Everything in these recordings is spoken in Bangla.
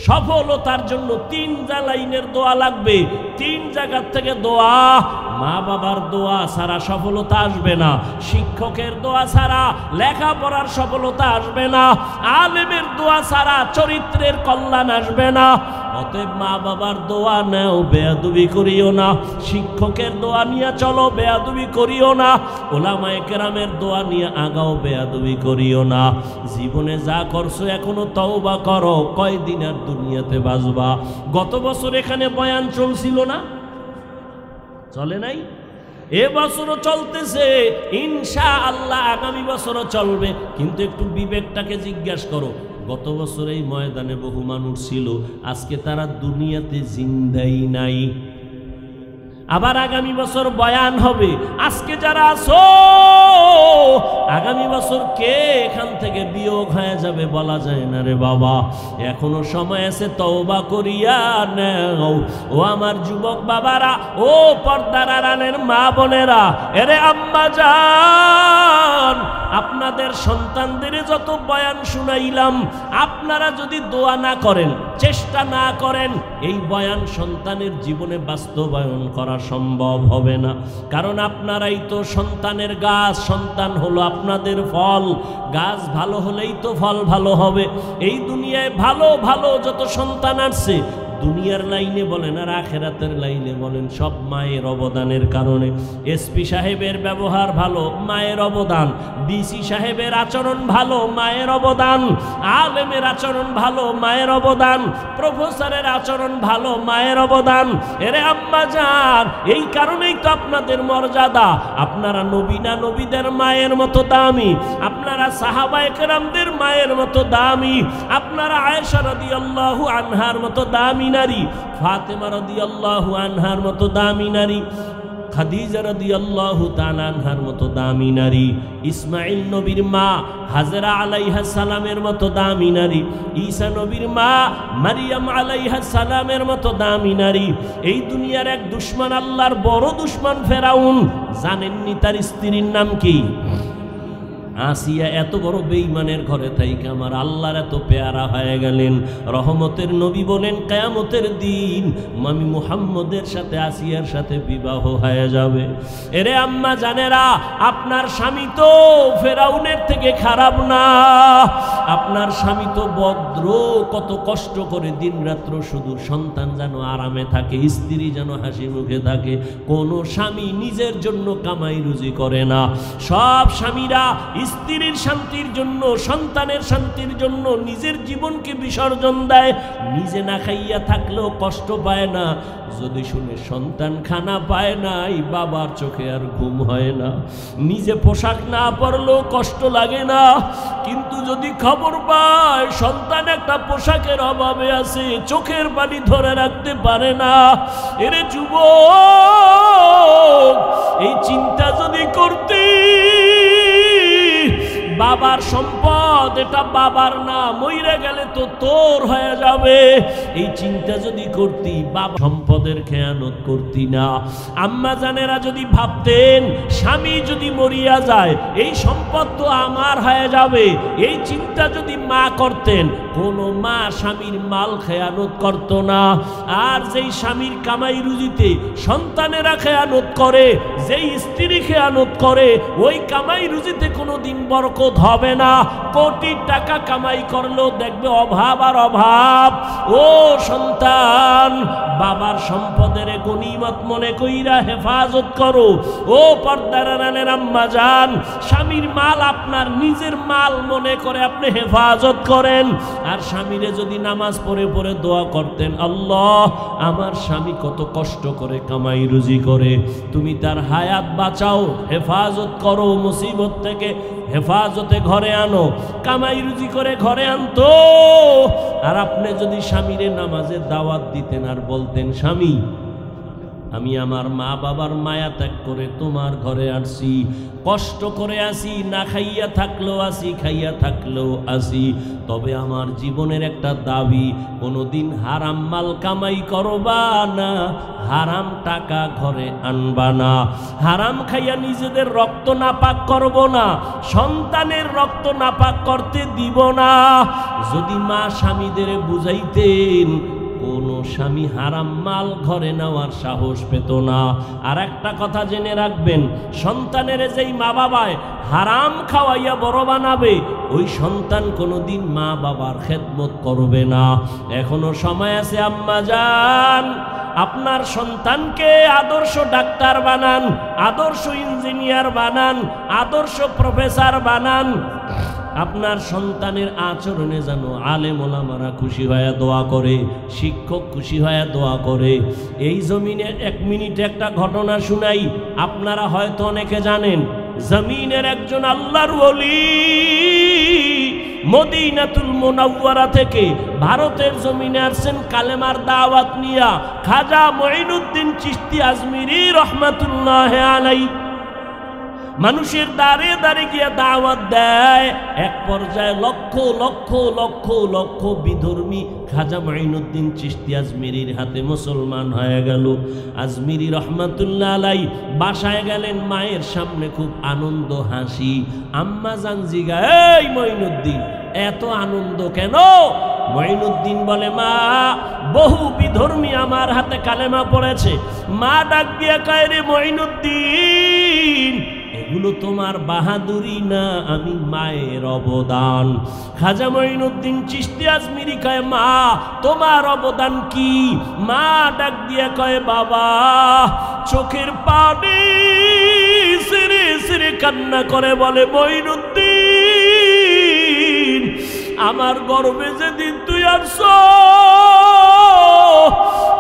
সফলতার জন্য 3 লাইনের দোয়া লাগবে। 3 জায়গা থেকে দোয়া। মা বাবার দোয়া ছাড়া সফলতা আসবে না, শিক্ষকের দোয়া ছাড়া লেখাপড়ার সফলতা আসবে না, আলেমের দোয়া ছাড়া চরিত্রের কল্যাণ আসবে না। অতএব মা বাবার দোয়া নাও, বেয়াদবি করিও না। শিক্ষকের দোয়া নিয়ে চলো, বেয়াদবি করিও না। ওলামায়ে কেরামের দোয়া নিয়ে আগাও, বেয়াদবি করিও না। জীবনে যা করছো এখনো তওবা করো। কয়দিন আর দুনিয়াতে বাঁচবা? গত বছর এখানে বয়ান চলছিল না? চলে নাই? এবছরও চলতেছে, ইনশাআল্লাহ আগামী বছরও চলবে। কিন্তু একটু বিবেকটাকে জিজ্ঞাসা করো, গত বছর এই ময়দানে বহু মানুষ ছিল, আজকে তারা দুনিয়াতে জিন্দাই নাই। আবার আগামী বছর বয়ান হবে, আজকে যারা আছো আগামী বছর কে এখান থেকে বিয়োগ হয়ে যাবে বলা যায় না রে বাবা। এখনো সময় আছে, তওবা করিয়া নাও। ও আমার যুবক বাবারা, ও পর্দার আড়ালের মা বোনেরা, এরে আম্মা জান, আপনাদের সন্তানদের যত বয়ান শুনাইলাম, আপনারা যদি দোয়া না করেন, চেষ্টা না করেন, এই বয়ান সন্তানের জীবনে বাস্তবায়ন করা সম্ভব হবে না। কারণ আপনারাই তো সন্তানের গাছ, সন্তান হলো আপনাদের ফল। গাছ ভালো হলেই তো ফল ভালো হবে। এই দুনিয়ায় ভালো ভালো যত সন্তান আসছে, দুনিয়ার লাইনে বলেন আর আখেরাতের লাইনে বলেন, সব মায়ের অবদানের কারণে। এসপি সাহেবের ব্যবহার ভালো, মায়ের অবদান। ডিসি সাহেবের আচরণ ভালো, মায়ের অবদান। আলেমের আচরণ ভালো, মায়ের অবদান। প্রফেসরের আচরণ ভালো, মায়ের অবদান। এরে আম্মা জান, এই কারণেই তো আপনাদের মর্যাদা। আপনারা নবী না নবীদের মায়ের মতো দামি, আপনারা সাহাবায়ে কেরামদের মায়ের মতো দামি, আপনারা আয়েশা রাদিয়াল্লাহু আনহার মতো দামি নারী, ফাতেমা রাদিয়াল্লাহু আনহার মতো দামি নারী, খাদিজা রাদিয়াল্লাহু তাআলা আনহার মতো দামি নারী, ইসমাঈল নবীর মা হাজরা আলাইহা সালামের মতো দামি নারী, ঈসা নবীর মা মারিয়াম আলাইহা সালামের মতো দামি নারী। এই দুনিয়ার এক দুশমন, আল্লাহর বড় দুশমন ফেরাউন, জানেননি তার স্ত্রীর নাম কি? আসিয়া। এত বড় বেঈমানের ঘরে থাইকে আমার আল্লাহর এত পেয়ারা হয়ে গেলেন। রহমতের নবী বলেন, কিয়ামতের দিন আমি মুহাম্মদের সাথে আসিয়ার সাথে বিবাহ হয়ে যাবে। এরে আম্মা জানেরা, আপনার স্বামী তো ফেরাউনের থেকে খারাপ না। আপনার স্বামী তো ভদ্র, কত কষ্ট করে দিনরাত্র শুধু সন্তান যেন আরামে থাকে, স্ত্রী যেন হাসি মুখে থাকে। কোনো স্বামী নিজের জন্য কামাই রুজি করে না। সব স্বামীরা স্ত্রীর শান্তির জন্য, সন্তানের শান্তির জন্য নিজের জীবনকে বিসর্জন দেয়। নিজে না খাইয়া থাকলেও কষ্ট পায় না, যদি শুনে সন্তান খানা পায় না, এই বাবার চোখে আর ঘুম হয় না। নিজে পোশাক না পরলেও কষ্ট লাগে না, কিন্তু যদি খবর পায় সন্তান একটা পোশাকের অভাবে আছে, চোখের পানি ধরে রাখতে পারে না। এরে যুবক, এই চিন্তা যদি করতে, বাবার সম্পদ এটা বাবার না, মইরা গেলে তো তোর হয়ে যাবে, এই চিন্তা যদি করতি, বাবা সম্পদের খেয়ানত করতি না। আম্মা জানেরা যদি ভাবতেন স্বামী যদি মরিয়া যায় এই সম্পদ তো আমার হয়ে যাবে, এই চিন্তা যদি মা করতেন, কোনো মা স্বামীর মাল খেয়ানত করত না। আর যেই স্বামীর কামাই রুজিতে সন্তানেরা খেয়ানত করে, যেই স্ত্রী খেয়ানত করে, ওই কামাই রুজিতে কোনোদিন বরকত হবে না। কোটি টাকা কামাই করলেও দেখবে অভাব আর অভাব। ও সন্তান, বাবার সম্পদের গনিমত মনে কইরা হেফাজত করো। ও পর্দার আড়ালের আম্মা জান, স্বামীর মাল আপনার নিজের মাল মনে করে আপনি হেফাজত করেন। আর স্বামীরে যদি নামাজ পড়ে পড়ে দোয়া করতেন, আল্লাহ আমার স্বামী কত কষ্ট করে কামাই রুজি করে, তুমি তার হায়াত বাঁচাও, হেফাজত করো, মুসিবত থেকে হেফাজতে ঘরে আনো। কামাই রুজি করে ঘরে আনতো। আর আপনি যদি স্বামীরে নামাজের দাওয়াত দিতেন আর বলতেন, স্বামী আমি আমার মা বাবার মায়া ত্যাগ করে তোমার ঘরে আসছি, কষ্ট করে আসি, না খাইয়া থাকলেও আসি, খাইয়া থাকলেও আসি। তবে আমার জীবনের একটা দাবি, কোনোদিন হারাম মাল কামাই করবা না, হারাম টাকা ঘরে আনবা না, হারাম খাইয়া নিজেদের রক্ত নাপাক করব না, সন্তানের রক্ত নাপাক করতে দিব না। যদি মা স্বামীদের বুঝাইতেন, কোন স্বামী হারাম মাল ঘরে নেওয়ার সাহস পেত না। আর একটা কথা জেনে রাখবেন, সন্তানের যেই মা বাবায় হারাম খাওয়াইয়া বড় বানাবে, ওই সন্তান কোনোদিন মা বাবার খেদমত করবে না। এখনো সময় আছে আম্মা জান, আপনার সন্তানকে আদর্শ ডাক্তার বানান, আদর্শ ইঞ্জিনিয়ার বানান, আদর্শ প্রফেসর বানান। আপনার সন্তানের আচরণে যেন আলেম ওলামারা খুশি হয়ে দোয়া করে, শিক্ষক খুশি হয়ে দোয়া করে। এই জমিনে 1 মিনিটে একটা ঘটনা শুনাই, আপনারা হয়তো অনেকে জানেন। জমিনের একজন আল্লাহর ওলি মদিনাতুল মুনাওয়ারা থেকে ভারতের জমিনে আসছেন কালেমার দাওয়াত নিয়া। খাজা মঈনুদ্দিন চিশতি আজমিরি রহমাতুল্লাহ আলাইহি মানুষের দাঁড়ে দাঁড়ে গিয়া দাওয়াত দেয়। এক পর্যায়ে লক্ষ লক্ষ লক্ষ লক্ষ বিধর্মী খাজা মঈনুদ্দিন চিশতি আজমিরির হাতে মুসলমান হয়ে গেল। আজমিরি রহমাতুল্লাহ আলাইহি বাসায় গেলেন, মায়ের সামনে খুব আনন্দ হাসি। আম্মা জান জিগা, এই মঈনুদ্দিন এত আনন্দ কেন? মঈনুদ্দিন বলে, মা বহু বিধর্মী আমার হাতে কালেমা পড়েছে। মা ডাক দিয়া কয়, রে মঈনুদ্দিন, এগুলো তোমার বাহাদুরি না, আমি মায়ের অবদান। খাজা মঈনুদ্দিন চিশতি আজমিরি কয়, মা তোমার অবদান কি? মা ডাক দিয়া কয়, বাবা চোখের পানি সিরে সিরে কান্না করে বলে, মঈনুদ্দিন আমার গর্বে যেদিন তুই আসছ,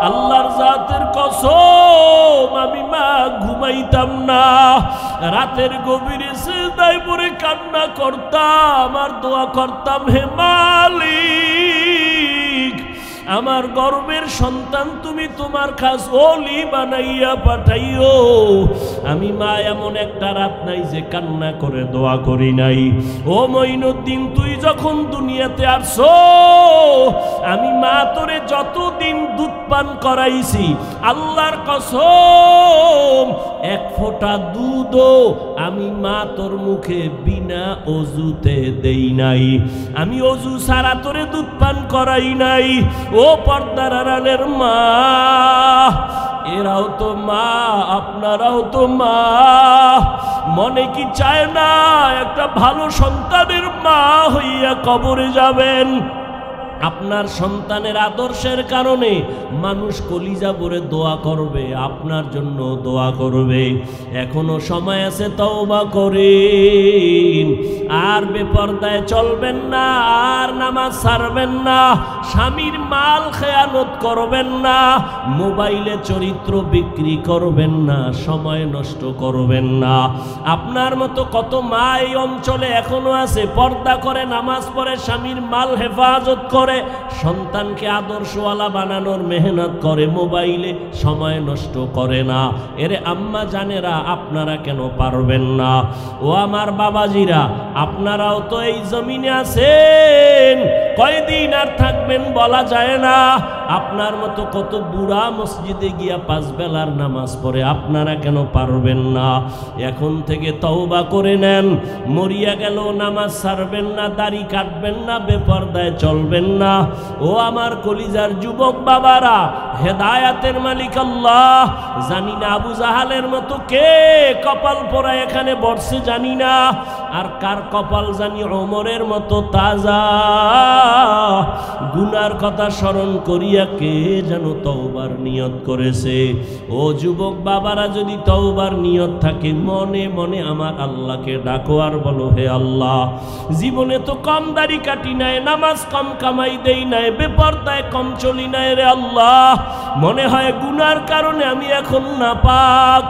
আল্লাহর জাতের কসম আমি মা ঘুমাইতাম না, রাতের গভীরে সিজদায় পড়ে কান্না করতাম আর দোয়া করতাম, হে মালিক আমার গর্বের সন্তান তুমি তোমার খাস ওলি বানাইয়া পাঠাইও। আমি মা এমন একটা রাত নাই যে কান্না করে দোয়া করি নাই। ও মঈনুদ্দিন, তুই যখন দুনিয়াতে আসছো, আমি মা তোরে যতদিন দুধ পান করাইছি, আল্লাহর কসম এক ফোঁটা দুধও আমি মা তোর মুখে বিনা অজুতে দেই নাই। আমি অজু ছাড়া তোরে দুধ পান করাই নাই। ও পর্দার আড়ালের মা, এরাও তো মা, আপনারাও তো মা। মনে কি চায় না একটা ভালো সন্তানের মা হইয়া কবরে যাবেন? আপনার সন্তানের আদর্শের কারণে মানুষ কলিজা ভরে দোয়া করবে, আপনার জন্য দোয়া করবে। এখনো সময় আছে, তওবা করেন। আর বেপরদায় চলবেন না, আর নামাজ ছাড়বেন না, স্বামীর মাল খেয়ানত করবেন না, মোবাইলে চরিত্র বিক্রি করবেন না, সময় নষ্ট করবেন না। আপনার মতো কত মা এই অঞ্চলে এখনো আছে, পর্দা করে, নামাজ পড়ে, স্বামীর মাল হেফাজত করে, সন্তানকে আদর্শওয়ালা বানানোর মেহনত করে, মোবাইলে সময় নষ্ট করে না। এরে আম্মা জানেরা, আপনারা কেন পারবেন না? ও আমার বাবাজিরা, আপনারাও তো এই জমিনে আছেন, কয়দিন আর থাকবেন বলা যায় না। আপনার মতো কত বুড়া মসজিদে গিয়া 5 বেলার নামাজ পড়ে, আপনারা কেন পারবেন না? এখন থেকে তওবা করে নেন। মরিয়া গেল নামাজ ছাড়বেন না, দাড়ি কাটবেন না, বেপরদায় চলবেন না। ও আমার কলিজার যুবক বাবারা, হেদায়াতের মালিক আল্লাহ। জানি না আবু জাহালের মতো কে কপাল পোড়া এখানে বসছে জানি না, আর কার কপাল জানি ওমরের মতো তাজা। গুনার কথা স্মরণ করিয়া কে যেন তওবার নিয়ত করেছে। ও যুবক বাবারা, যদি তওবার নিয়ত থাকে, মনে মনে আমার আল্লাহকে ডাকো আর বলো, হে আল্লাহ, জীবনে তো কম দাড়ি কাটি নাই, নামাজ কম কামাই দেই নাই, বেপরদায় কম চলি নাই রে আল্লাহ। মনে হয় গুনার কারণে আমি এখন নাপাক,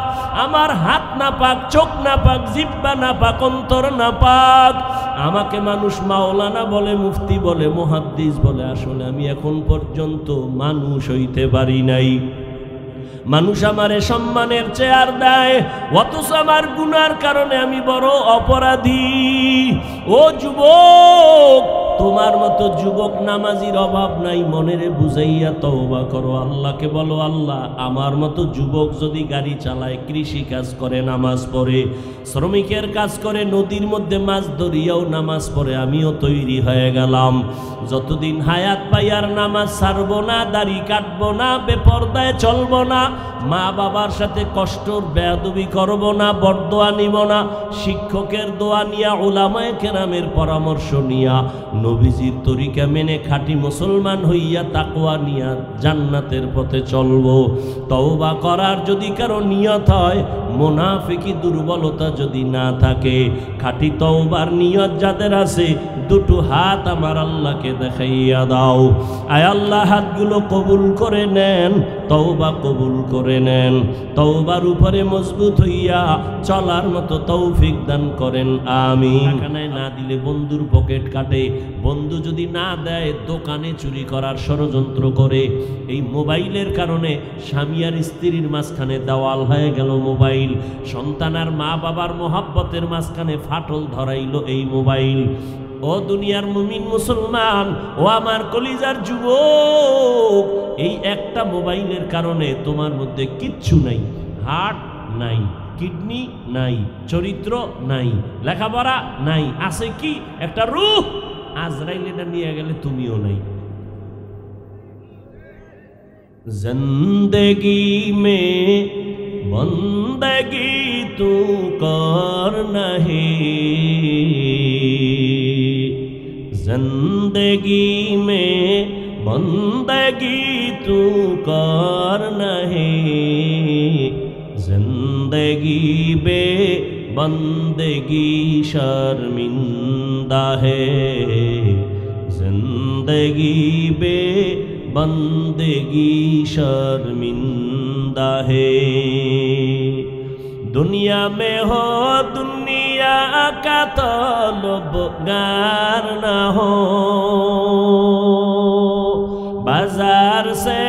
আমার হাত নাপাক, চোখ নাপাক, জিহ্বা নাপাক, অন্তর নাপাক। আমাকে মানুষ মাওলানা বলে, মুফতি বলে, মুহাদ্দিস বলে, আসলে আমি এখন পর্যন্ত মানুষ হইতে পারি নাই। মানুষ আমারে সম্মানের চেয়ার দেয়, অথচ আমার গুনার কারণে আমি বড় অপরাধী। ও যুবক, তোমার মতো যুবক নামাজির অভাব নাই, মনেরে বুঝাইয়া তওবা করো, আল্লাহকে বলো, আল্লাহ আমার মতো যুবক যদি গাড়ি চালায়, কৃষি কাজ করে, নামাজ পড়ে, শ্রমিকের কাজ করে, নদীর মধ্যে মাছ ধরিয়াও নামাজ পড়ে, আমিও তৈরি হয়ে গেলাম। যতদিন হায়াত পাই আর নামাজ ছাড়বো না, দাড়ি কাটবো না, বেপরদায় চলবো না, মা বাবার সাথে কষ্টর বেয়াদবি করবো না, বরদোয়া নিব না, শিক্ষকের দোয়া নিয়া, উলামায়ে কেরামের পরামর্শ নিয়া, নবীজির তরিকা মেনে খাঁটি মুসলমান হইয়া তাকওয়া নিয়া জান্নাতের পথে চলবো। তওবা করার যদি কারো নিয়ত হয়, মুনাফিকি দুর্বলতা যদি না থাকে, খাঁটি তওবার নিয়ত যাদের আছে, দুটো হাত আমার আল্লাহকে দেখাইয়া দাও। আয় আল্লাহ, হাতগুলো কবুল করে নেন, তওবা কবুল করে নেন, তওবার উপরে মজবুত হইয়া চলার মতো তৌফিক দান করেন, আমিন। টাকায় না দিলে বন্ধুর পকেট কাটে, বন্ধু যদি না দেয় দোকানে চুরি করার ষড়যন্ত্র করে। এই মোবাইলের কারণে স্বামী আর স্ত্রীর মাঝখানে দেওয়াল হয়ে গেল মোবাইল, সন্তান আর মা বাবার মোহাব্বতের মাঝখানে ফাটল ধরাইল এই মোবাইল। ও দুনিয়ার মুমিন মুসলমান, ও আমার কলিজার যুবক, এই একটা মোবাইলের কারণে তোমার মধ্যে কিচ্ছু নাই, হার্ট নাই, কিডনি নাই, চরিত্র নাই, লেখাপড়া নাই, আছে কি একটা রূহ, আজরাইল এটা নিয়ে গেলে তুমিও নাই। জিন্দেগি মে বন্দগি তু কর নহি, जिंदगी में बंदगी तू कर नहीं, जिंदगी बे बंदगी शर्मिंदा है, जिंदगी बे बंदगी शर्मिंदा है। दुनिया में हो दुनिया का तलबगार न हो, बाजार से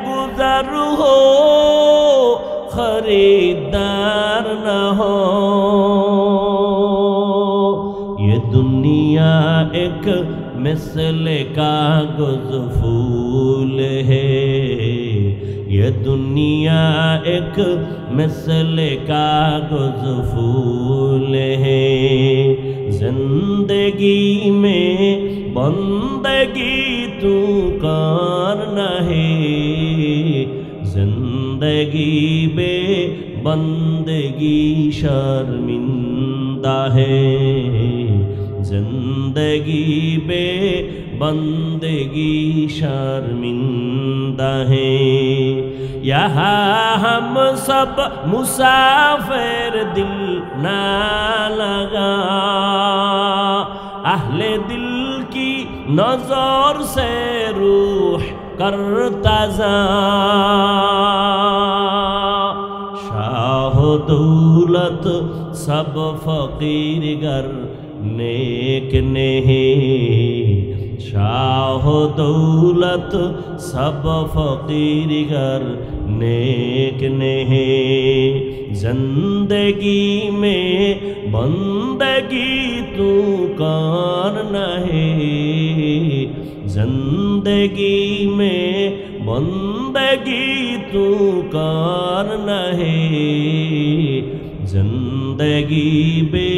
गुजर हो खरीदार न हो। ये दुनिया एक मिसले कागज फूल है, ये दुनिया एक मिसले कागज फूल है। जिंदगी में बंदगी तू कर नहीं, जिंदगी बे बंदगी शर्मिंदा है, जिंदगी बे बंदगी शर्मिंदा है। यहाँ हम सब मुसाफिर, दिल ना लगा, अहले दिल की नजर से रूह करता जा। शाह दौलत सब फकीर गर नेक नहीं, शाह दौलत सब फकीर गर नेक नहीं। जिंदगी में बंदगी तू कर नहीं, जिंदगी में बंदगी तू कर नहीं, जिंदगी बे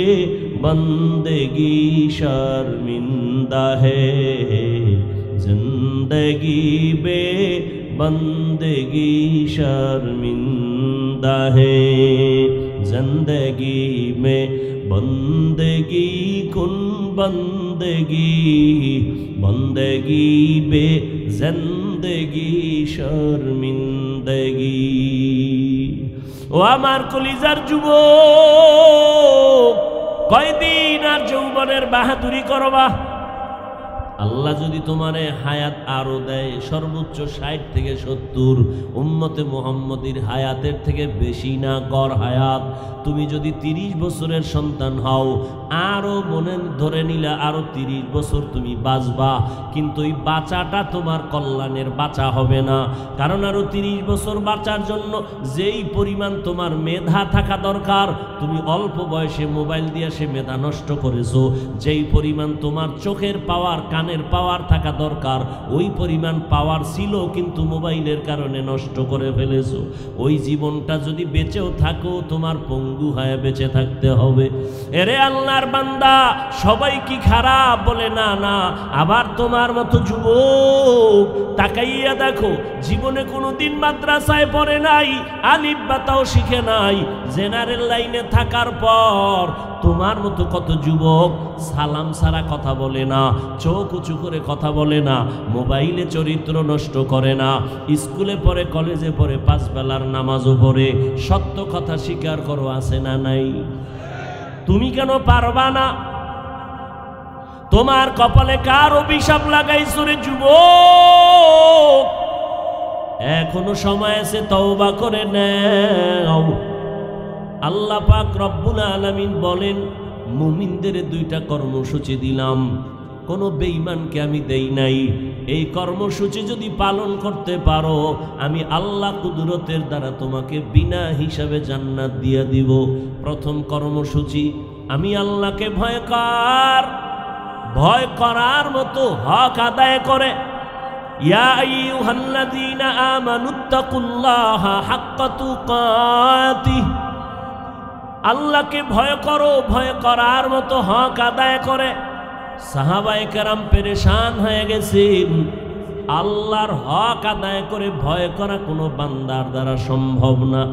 बंदगी शर्मिंदा है, जिंदगी बे बंदगी शर्मिंदा है। जिंदगी में बंदगी कुन बंदगी, बंदगी बे जिंदगी शर्मिंदगी। ও আমার কলিজার যুবক, কয়দিন আর যৌবনের বাহাদুরি করবা? আল্লাহ যদি তোমারে হায়াত আরো দেয় সর্বোচ্চ 60 থেকে 70, উম্মতে মুহাম্মদীর হায়াতের থেকে বেশি না গড় হায়াত, তুমি যদি 30 বছরের সন্তান হও, আরো মনে ধরে নিলে আরো 30 বছর তুমি বাঁচবা, কিন্তু এই বাঁচাটা তোমার কল্যাণের বাঁচা হবে না। কারণ আরো 30 বছর বাঁচার জন্য যেই পরিমাণ তোমার মেধা থাকা দরকার, তুমি অল্প বয়সে মোবাইল দিয়ে সে মেধা নষ্ট করেছো। যেই পরিমাণ তোমার চোখের পাওয়ার, কানের পাওয়ার থাকা দরকার, ওই পরিমাণ পাওয়ার ছিল কিন্তু মোবাইলের কারণে নষ্ট করে ফেলেছো। ওই জীবনটা যদি বেঁচেও থাকো, তোমার পঙ্গু হয়ে বেঁচে থাকতে হবে। এরে আল্লাহর বান্দা, সবাই কি খারাপ? বলে না না। আবার তোমার মতো যুবক তাকাইয়া দেখো, জীবনে কোনোদিন মাদ্রাসায় পড়ে নাই, আলিফ বাতাও শিখে নাই, জেনারেল লাইনে থাকার পর তোমার মতো কত যুবক সালাম ছাড়া কথা বলে না, চোখ উঁচু করে কথা বলে না, মোবাইলে চরিত্র নষ্ট করে না, স্কুলে পড়ে, কলেজে পড়ে, 5 বেলার নামাজও পড়ে। সত্য কথা স্বীকার করো, আছে না নাই? তুমি কেন পারবা না? তোমার কপালে কার অভিশাপ লাগাইছো রে যুবক? এখনো সময় আছে, তওবা করে নাও। আল্লাহ পাক রব্বুল আলামিন বলেন, মুমিনদের 2টা কর্মসূচি দিলাম, কোনো বেঈমানকে আমি দেই নাই। এই কর্মসূচি যদি পালন করতে পারো, আমি আল্লাহ কুদরতের দ্বারা তোমাকে বিনা হিসাবে জান্নাত দিয়ে দিব। প্রথম কর্মসূচি, আমি আল্লাহকে ভয় করার মতো হক আদায় করে। ইয়া আইয়ুহাল্লাযীনা আমানুত্তাকুল্লাহা হাক্কা তুকাতিহ, আল্লাহকে ভয় করো, ভয় করার মতো হক আদায় করে। সাহাবায়ে কেরাম পেরেশান হয়ে গেছেন, আল্লাহর হক আদায় করে ভয় করা কোনো বান্দার দ্বারা সম্ভব না।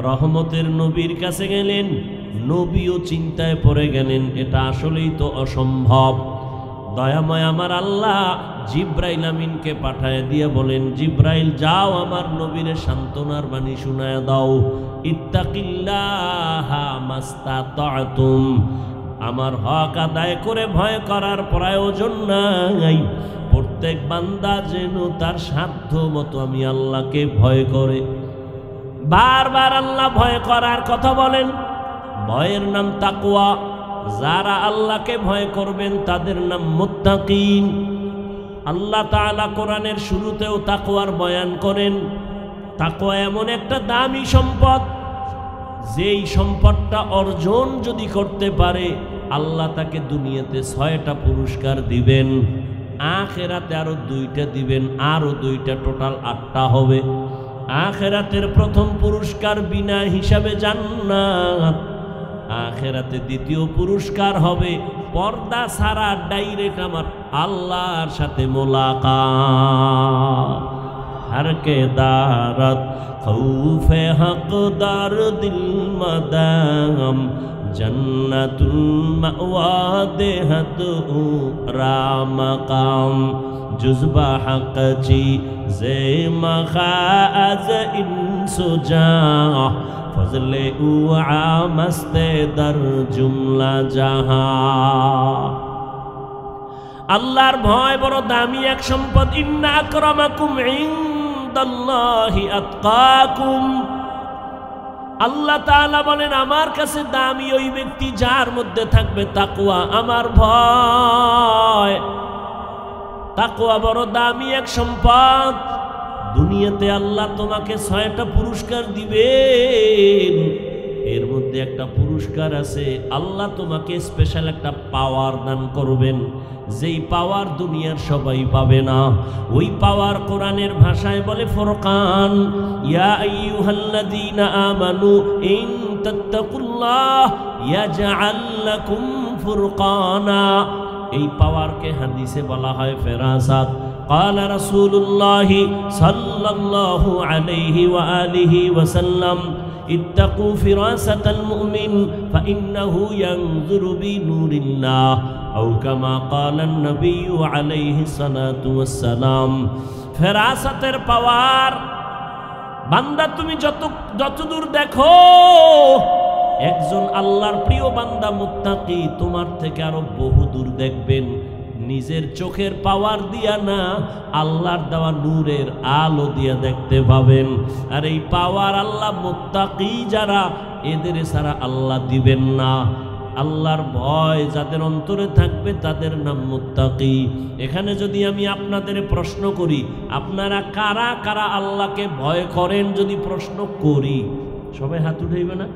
রহমতের নবীর কাছে গেলেন, নবীও চিন্তায় পড়ে গেলেন, এটা আসলেই তো অসম্ভব। দয়াময় আমার আল্লাহ জিব্রাইল আমিনকে পাঠায় দিয়ে বলেন, জিব্রাইল যাও আমার নবীরে সান্ত্বনার বাণী শোনায় দাও, ইত্তাকিল্লাহা মাস্তাতাতুম, আমার হক আদায় করে ভয় করার প্রয়োজন নাই। প্রত্যেক বান্দা যেন তার সাধ্য মতো আমি আল্লাহকে ভয় করে। বারবার আল্লাহ ভয় করার কথা বলেন। ভয়ের নাম তাকওয়া। যারা আল্লাহকে ভয় করবেন তাদের নাম মুত্তাকিন। আল্লাহ তাআলা কোরআনের শুরুতেও তাকওয়ার বয়ান করেন। তাকওয়া এমন একটা দামি সম্পদ, যেই সম্পদটা অর্জন যদি করতে পারে, আল্লাহ তাকে দুনিয়াতে 6টা পুরস্কার দিবেন, আখিরাতে আরো 2টা দিবেন, আরো 2টা, টোটাল 8টা হবে। আখিরাতের প্রথম পুরস্কার বিনা হিসাবে জান্নাত। আখিরাতে দ্বিতীয় পুরস্কার হবে পর্দা ছাড়া ডাইরেক্ট আমার আল্লাহর সাথে মোলাকাত। हर के दारत खौफे हकदार दिल मदाम जन्नतुल मअवा देहत रामकाम जुज़बा हक ची जे मखाज इंसुजा फजले उआ मस्ते दर जुमला जहां। আল্লাহর ভয় বড় দামি এক সম্পদ। ইন্না আকরামাকুম ইনদাল্লাহি আতকাকুম। আল্লাহ তাআলা বলেন, আমার কাছে দামি ওই ব্যক্তি যার মধ্যে থাকবে তাকওয়া, আমার ভয়। তাকওয়া বড় দামি এক সম্পদ। দুনিয়াতে আল্লাহ তোমাকে 6টা পুরস্কার দিবেন, এর মধ্যে একটা পুরস্কার আছে, আল্লাহ তোমাকে স্পেশাল একটা পাওয়ার দান করবেন, যেই পাওয়ার দুনিয়ার সবাই পাবে না। ওই পাওয়ার কোরআনের ভাষায় বলে ফুরকান। ইয়া আইয়ুহাল্লাযীনা আমানু ইন তাত্তাকুল্লাহ ইয়াজআল লাকুম ফুরকানা। এই পাওয়ারকে হাদিসে বলা হয় ফেরাসাত। ক্বালা রাসূলুল্লাহি সাল্লাল্লাহু আলাইহি ওয়া আলিহি ওয়াসাল্লাম ইত্তাকু ফিরাসাতাল মুমিন ফাইন্নাহু ইয়ানজুরু বিনুরিল্লাহ আও কামা ক্বালান নবিয়্যু আলাইহি সালাতু ওয়াসসালাম। ফেরাসাতের পাওয়ার, বান্দা তুমি যতদূর দেখো, একজন আল্লাহর প্রিয় বান্দা মুত্তাকি তোমার থেকে আরো বহু দূর দেখবেন। নিজের চোখের পাওয়ার দিয়া না, আল্লাহর দেওয়া নূরের আলো দিয়া দেখতে পাবেন। আর এই পাওয়ার আল্লাহ মুত্তাকি যারা, এদের ছাড়া আল্লাহ দিবেন না। আল্লাহর ভয় যাদের অন্তরে থাকবে তাদের নাম মুত্তাকি। এখানে যদি আমি আপনাদের প্রশ্ন করি, আপনারা কারা কারা আল্লাহকে ভয় করেন, যদি প্রশ্ন করি, সবাই হাত উঠাইবে না?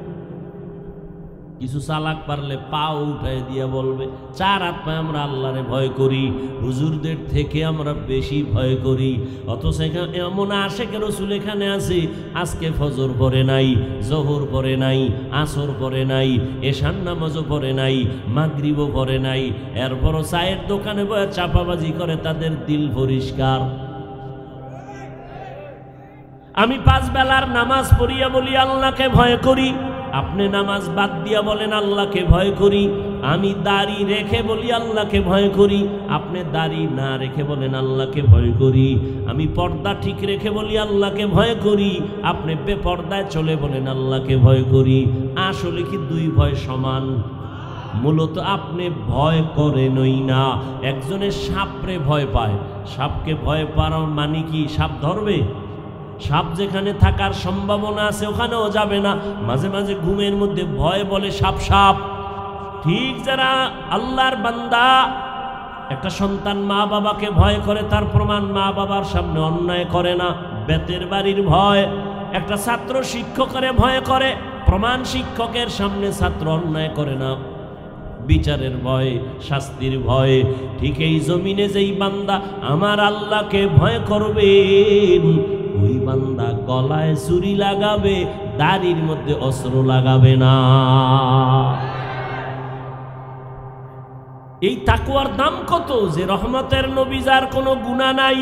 কিছু চালাক পারলে পা উঠাই দিয়া বলবে 4 হাত পায়ে আমরা আল্লাহরে ভয় করি, হুজুরদের থেকে আমরা বেশি ভয় করি। অথচ এমন আশেকে রাসূল এখানে আছে, আজকে ফজর পড়ে নাই, জোহর পড়ে নাই, আসর পড়ে নাই, এশার নামাজও পড়ে নাই, মাগরিবও পড়ে নাই, এরপরও চায়ের দোকানে বসে চাপাবাজি করে, তাদের দিল পরিষ্কার। আমি 5 বেলার নামাজ পড়িয়া বলি আল্লাহকে ভয় করি, আপনি নামাজ বাদ দিয়া বলেন আল্লাহকে ভয় করি। আমি দাড়ি রেখে বলি আল্লাহকে ভয় করি, আপনি দাড়ি না রেখে বলেন আল্লাহকে ভয় করি। আমি পর্দা ঠিক রেখে বলি আল্লাহকে ভয় করি, আপনি বেপর্দায় চলে বলেন আল্লাহকে ভয় করি। আসলে কি 2 ভয় সমান? মূলত আপনি ভয় করেনই না। একজনের সাপরে ভয় পায়, সাপকে ভয় পাওয়ার মানে কি সাপ ধরবে? সাপ যেখানে থাকার সম্ভাবনা আছে ওখানেও যাবে না। মাঝে মাঝে ঘুমের মধ্যে ভয় বলে সাপ সাপ। ঠিক যারা আল্লাহর বান্দা, একটা সন্তান মা বাবাকে ভয় করে, তার প্রমাণ মা বাবার সামনে অন্যায় করে না, বেতের বাড়ির ভয়। একটা ছাত্র শিক্ষকের ভয় করে, প্রমাণ শিক্ষকের সামনে ছাত্র অন্যায় করে না, বিচারের ভয়, শাস্তির ভয়। ঠিক এই জমিনে যেই বান্দা আমার আল্লাহকে ভয় করবেন, ওই বান্দা গলায় ছুরি লাগাবে, দাড়ির মধ্যে অস্ত্র লাগাবে না। এই তাকওয়ার দাম কত? যে রহমতের নবী, যার কোনো গুনাহ নাই।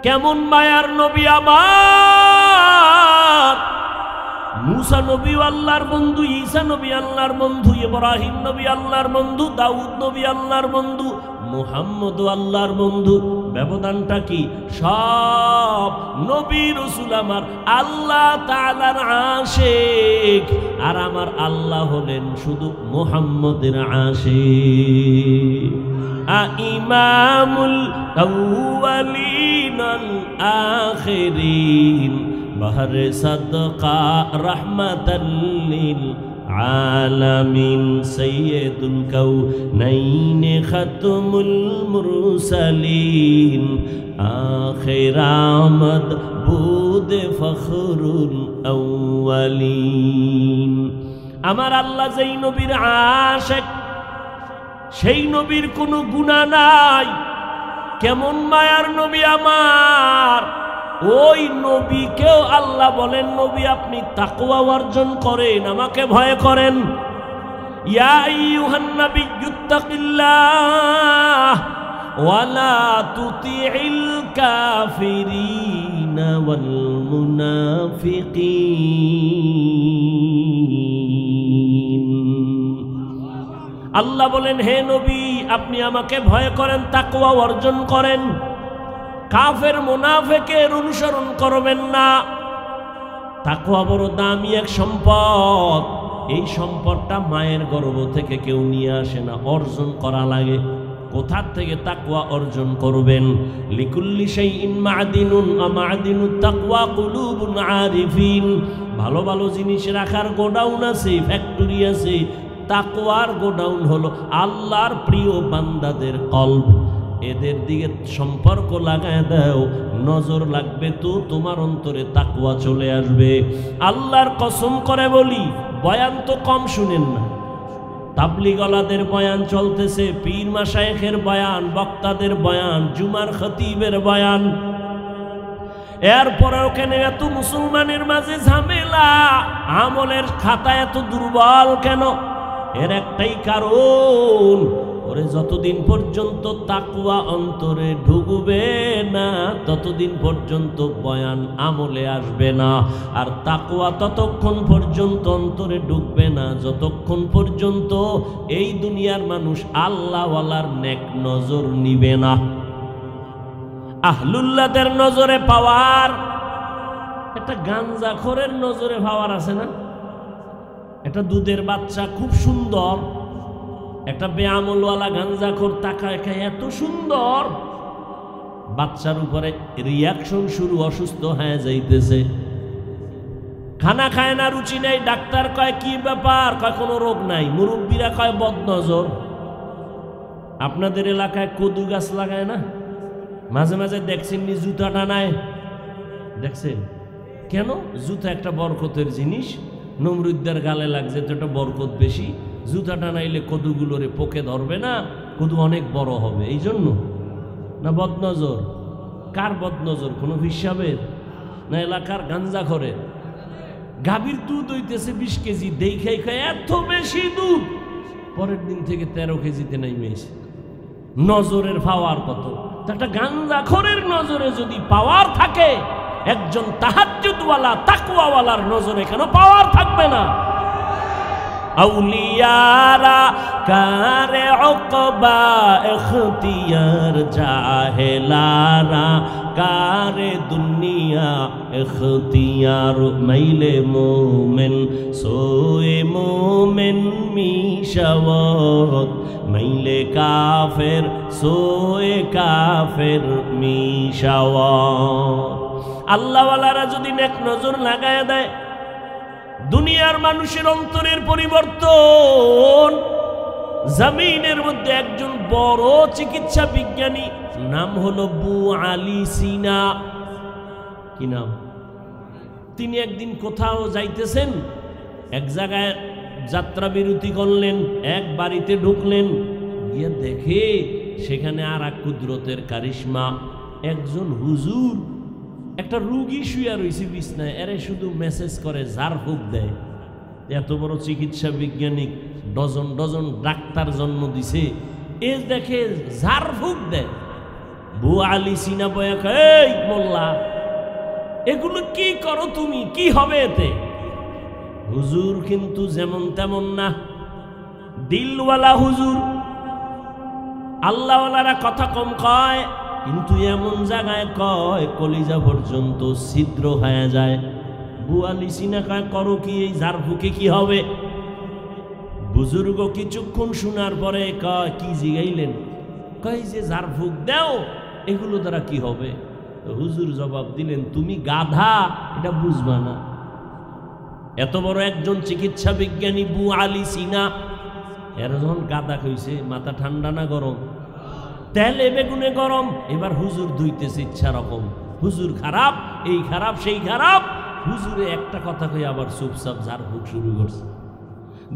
কেমন মায়ার নবী আমার! মুসা নবী আল্লাহর বন্ধু, ঈসা নবী আল্লাহর বন্ধু, ইব্রাহিম নবী আল্লাহর বন্ধু, দাউদ নবী আল্লাহর বন্ধু, মুহাম্মদ আল্লাহর বন্ধু। ব্যবধানটা কি? সব নবী রাসূল আমার আল্লাহ তাআলার আশিক, আর আমার আল্লাহ হলেন শুধু মুহাম্মদের আশিক। ইমামুল আউয়ালিন আল আখিরিন, বাহরে সাদকা রাহমাতাল লিল আলামিন, সাইয়্যিদুল কাউনাইন খাতমুল মুরসালিন, আখির আমদ বুদ ফখরুল আউয়ালিন। আমার আল্লাহ যেই নবীর আশিক, সেই নবীর কোনো গুনাহ নাই। কেমন মায়ার নবী আমার! ওই নবীকেও আল্লাহ বলেন, নবী আপনি তাকওয়া অর্জন করেন, আমাকে ভয় করেন। ইয়া আইয়ুহান নাবিয়্যুত্তাকিল্লাহ ওয়ালা তুতিইল কাফিরিনা ওয়াল মুনাফিকিন। আল্লাহ বলেন, হে নবী আপনি আমাকে ভয় করেন, তাকওয়া অর্জন করেন, কাফের মুনাফিকের অনুসরণ করবেন না। তাকওয়া বড় দামি এক সম্পদ। এই সম্পদটা মায়ের গর্ভ থেকে কেউ নিয়ে আসে না, অর্জন করা লাগে। কোথা থেকে তাকওয়া অর্জন করবেন? লিকুল্লি শাইইন মা'দিনুন ওয়া মা'দিনুত তাকওয়া কুলুবুন আরিফিন। ভালো ভালো জিনিস রাখার গোডাউন আছে, ফ্যাক্টরি আছে। তাকওয়ার গোডাউন হলো আল্লাহর প্রিয় বান্দাদের কলব। এদের দিকে সম্পর্ক লাগায় দাও, নজর লাগবে তো তোমার অন্তরে তাকওয়া চলে আসবে। আল্লাহর কসম করে বলি, বয়ান তো কম শুনেন না। তাবলিগওয়ালাদের বয়ান চলতেছে, পীর মাশায়েখের বয়ান, বক্তাদের বয়ান, জুমার খতিবের বয়ান। এরপরে ওখানে এত মুসলমানের মাঝে ঝামেলা, আমলের খাতা এত দুর্বল কেন? এর একটাই কারণ, ওরে যতদিন পর্যন্ত তাকওয়া অন্তরে ঢুকবে না ততদিন পর্যন্ত বয়ান আমলে আসবে না। আর তাকওয়া ততক্ষণ পর্যন্ত অন্তরে ঢুকবে না যতক্ষণ পর্যন্ত এই দুনিয়ার মানুষ আল্লাহওয়ালার নেক নজর নিবে না। আহলুল্লাহদের নজরে পাওয়ার, একটা গাঞ্জাখোরের নজরে পাওয়ার আছে না? একটা দুধের বাচ্চা খুব সুন্দর, একটা বেআমলওয়ালা গাঞ্জাখোর তাকায় খায় এত সুন্দর, বাচ্চার উপরে রিয়াকশন শুরু, অসুস্থ হয়ে যাইতেছে, খানা খায় না, রুচি নাই। ডাক্তার কয় কি ব্যাপার? কয় কোনো রোগ নাই। মুরব্বীরা কয় বদনজর। আপনাদের এলাকায় কদু গাছ লাগায় না? মাঝে মাঝে দেখছেন নি জুতা টানায়? দেখছেন কেন? জুতা একটা বরকতের জিনিস, নমরুদ্দার গালে লাগছে তো একটা বরকত বেশি, জুতা টানাইলে কদুগুলোরে পোকে ধরবে না, কদু অনেক বড় হবে, এই জন্য। না বদনজর? কার বদনজর? কোনো হিসাবের না এলাকার গাঞ্জাখোরের? গাভীর দুধ হইতেছে 20 কেজি, দেখাই খায় এত বেশি দুধ, পরের দিন থেকে 13 কেজিতে নেমেছে। নজরের পাওয়ার কত! একটা গাঞ্জাখোরের নজরে যদি পাওয়ার থাকে, একজন তাহাজ্জুদওয়ালা তাকওয়াওয়ালার নজরে কেন পাওয়ার থাকবে না? আউলিয়ারা কারে উকবা ইখতিয়ার, জাহেলারা কারে দুনিয়া ইখতিয়ার। মাইলে মোমেন সোয়ে মোমেন মিশাওয়াত, মাইলে কাফের সোয়ে কাফের মিশাওয়াত। আল্লাহওয়ালারা যদি নেক নজর লাগায় দেয়, দুনিয়ার মানুষের অন্তরের পরিবর্তন। জমিনের মধ্যে একজন বড় চিকিৎসা বিজ্ঞানী, নাম হলো আবু আলী সিনা। কি নাম? তিনি একদিন কোথাও যাইতেছেন, এক জায়গায় যাত্রা বিরতি করলেন, এক বাড়িতে ঢুকলেন, গিয়ে দেখে সেখানে আর এক কুদরতের কারিশমা, একজন হুজুর একটা রুগী শুয়ে রয়েছে বিছনায়, এরে শুধু মেসেজ করে, ঝাড়ফুঁক দেয়। এত বড় চিকিৎসা বিজ্ঞানী, ডজন ডজন ডাক্তার জন্ম দিছে, এ দেখে ঝাড়ফুঁক দেয়। আবু আলী সিনা বয়া কয়, এই মোল্লা, এগুলো কি করো তুমি? কি হবে এতে? হুজুর কিন্তু যেমন তেমন না, দিলওয়ালা হুজুর। আল্লাহওয়ালারা কথা কম কয়, কিন্তু এমন জায়গায় কয় কলিজা পর্যন্ত ছিদ্র হয়ে যায়। আবু আলী সিনা কয়, করো কি? এই ঝাড়ফুঁকে কি হবে? বুজুর্গ কিছুক্ষণ শোনার পরে কয়, কি জিগাইলেন? কয় যে ঝাড়ফুঁক দাও, এগুলো দ্বারা কি হবে? হুজুর জবাব দিলেন, তুমি গাধা, এটা বুঝবা না। এত বড় একজন চিকিৎসা বিজ্ঞানী আবু আলী সিনা, এর যখন গাধা কইছে, মাথা ঠান্ডা না গরম? তেলে বেগুনে গরম। এবার হুজুর ধুইতেছে ইচ্ছা রকম, হুজুর খারাপ, এই খারাপ, সেই খারাপ। হুজুরে একটা কথা কই আবার চুপচাপ ঝাড়ফুঁক শুরু করছে।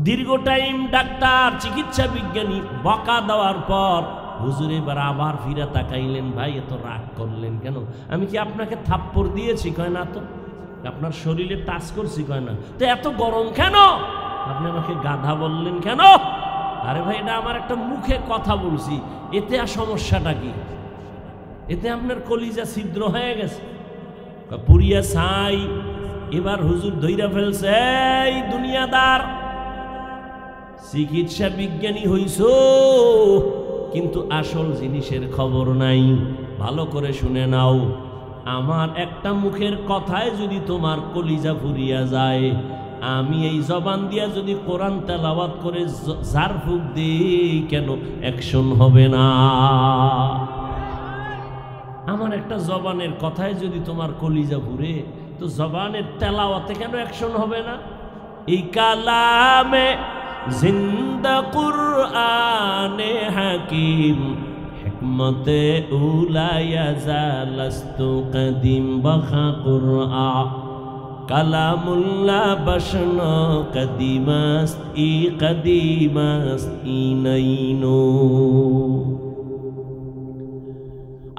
দীর্ঘ টাইম ডাক্তার চিকিৎসা বিজ্ঞানী বকা দেওয়ার পর হুজুর এবার আবার ফিরে তাকাইলেন, ভাই এত রাগ করলেন কেন? আমি কি আপনাকে থাপ্পড় দিয়েছি? কয় না তো। আপনার শরীরে টাচ করছি? কয় না। তো এত গরম কেন? আপনি আমাকে গাধা বললেন কেন? আরে ভাই, এটা আমার একটা মুখে কথা বলছি, এতে আর সমস্যাটা কি? এতে আপনার কলিজা ছিদ্র হয়ে গেছে, পুরিয়া ছাই। এবার হুজুর ধইরা ফেলছে, এই দুনিয়াদার, চিকিৎসা বিজ্ঞানী হইছ কিন্তু আসল জিনিসের খবর নাই। ভালো করে শুনে নাও, আমার একটা মুখের কথায় যদি তোমার কলিজা ফুরিয়া যায়, আমি এই জবান দিয়া যদি কোরআন তেলাওয়াত করে ঝাড়ফুঁক দিই, কেন অ্যাকশন হবে না? আমার একটা জবানের কথায় যদি তোমার কলিজা ফুরে, তো জবানের তেলাওয়াতে কেন অ্যাকশন হবে না? এই কালামে জিন্দা কুরআনে হাকিম, হিকমতে উলায়া জালাস্তু কদিম বখা কুরআ, কালামুল্লাহ বশন কদিমাস্ত ই কদিমাস্ত ই নইনো।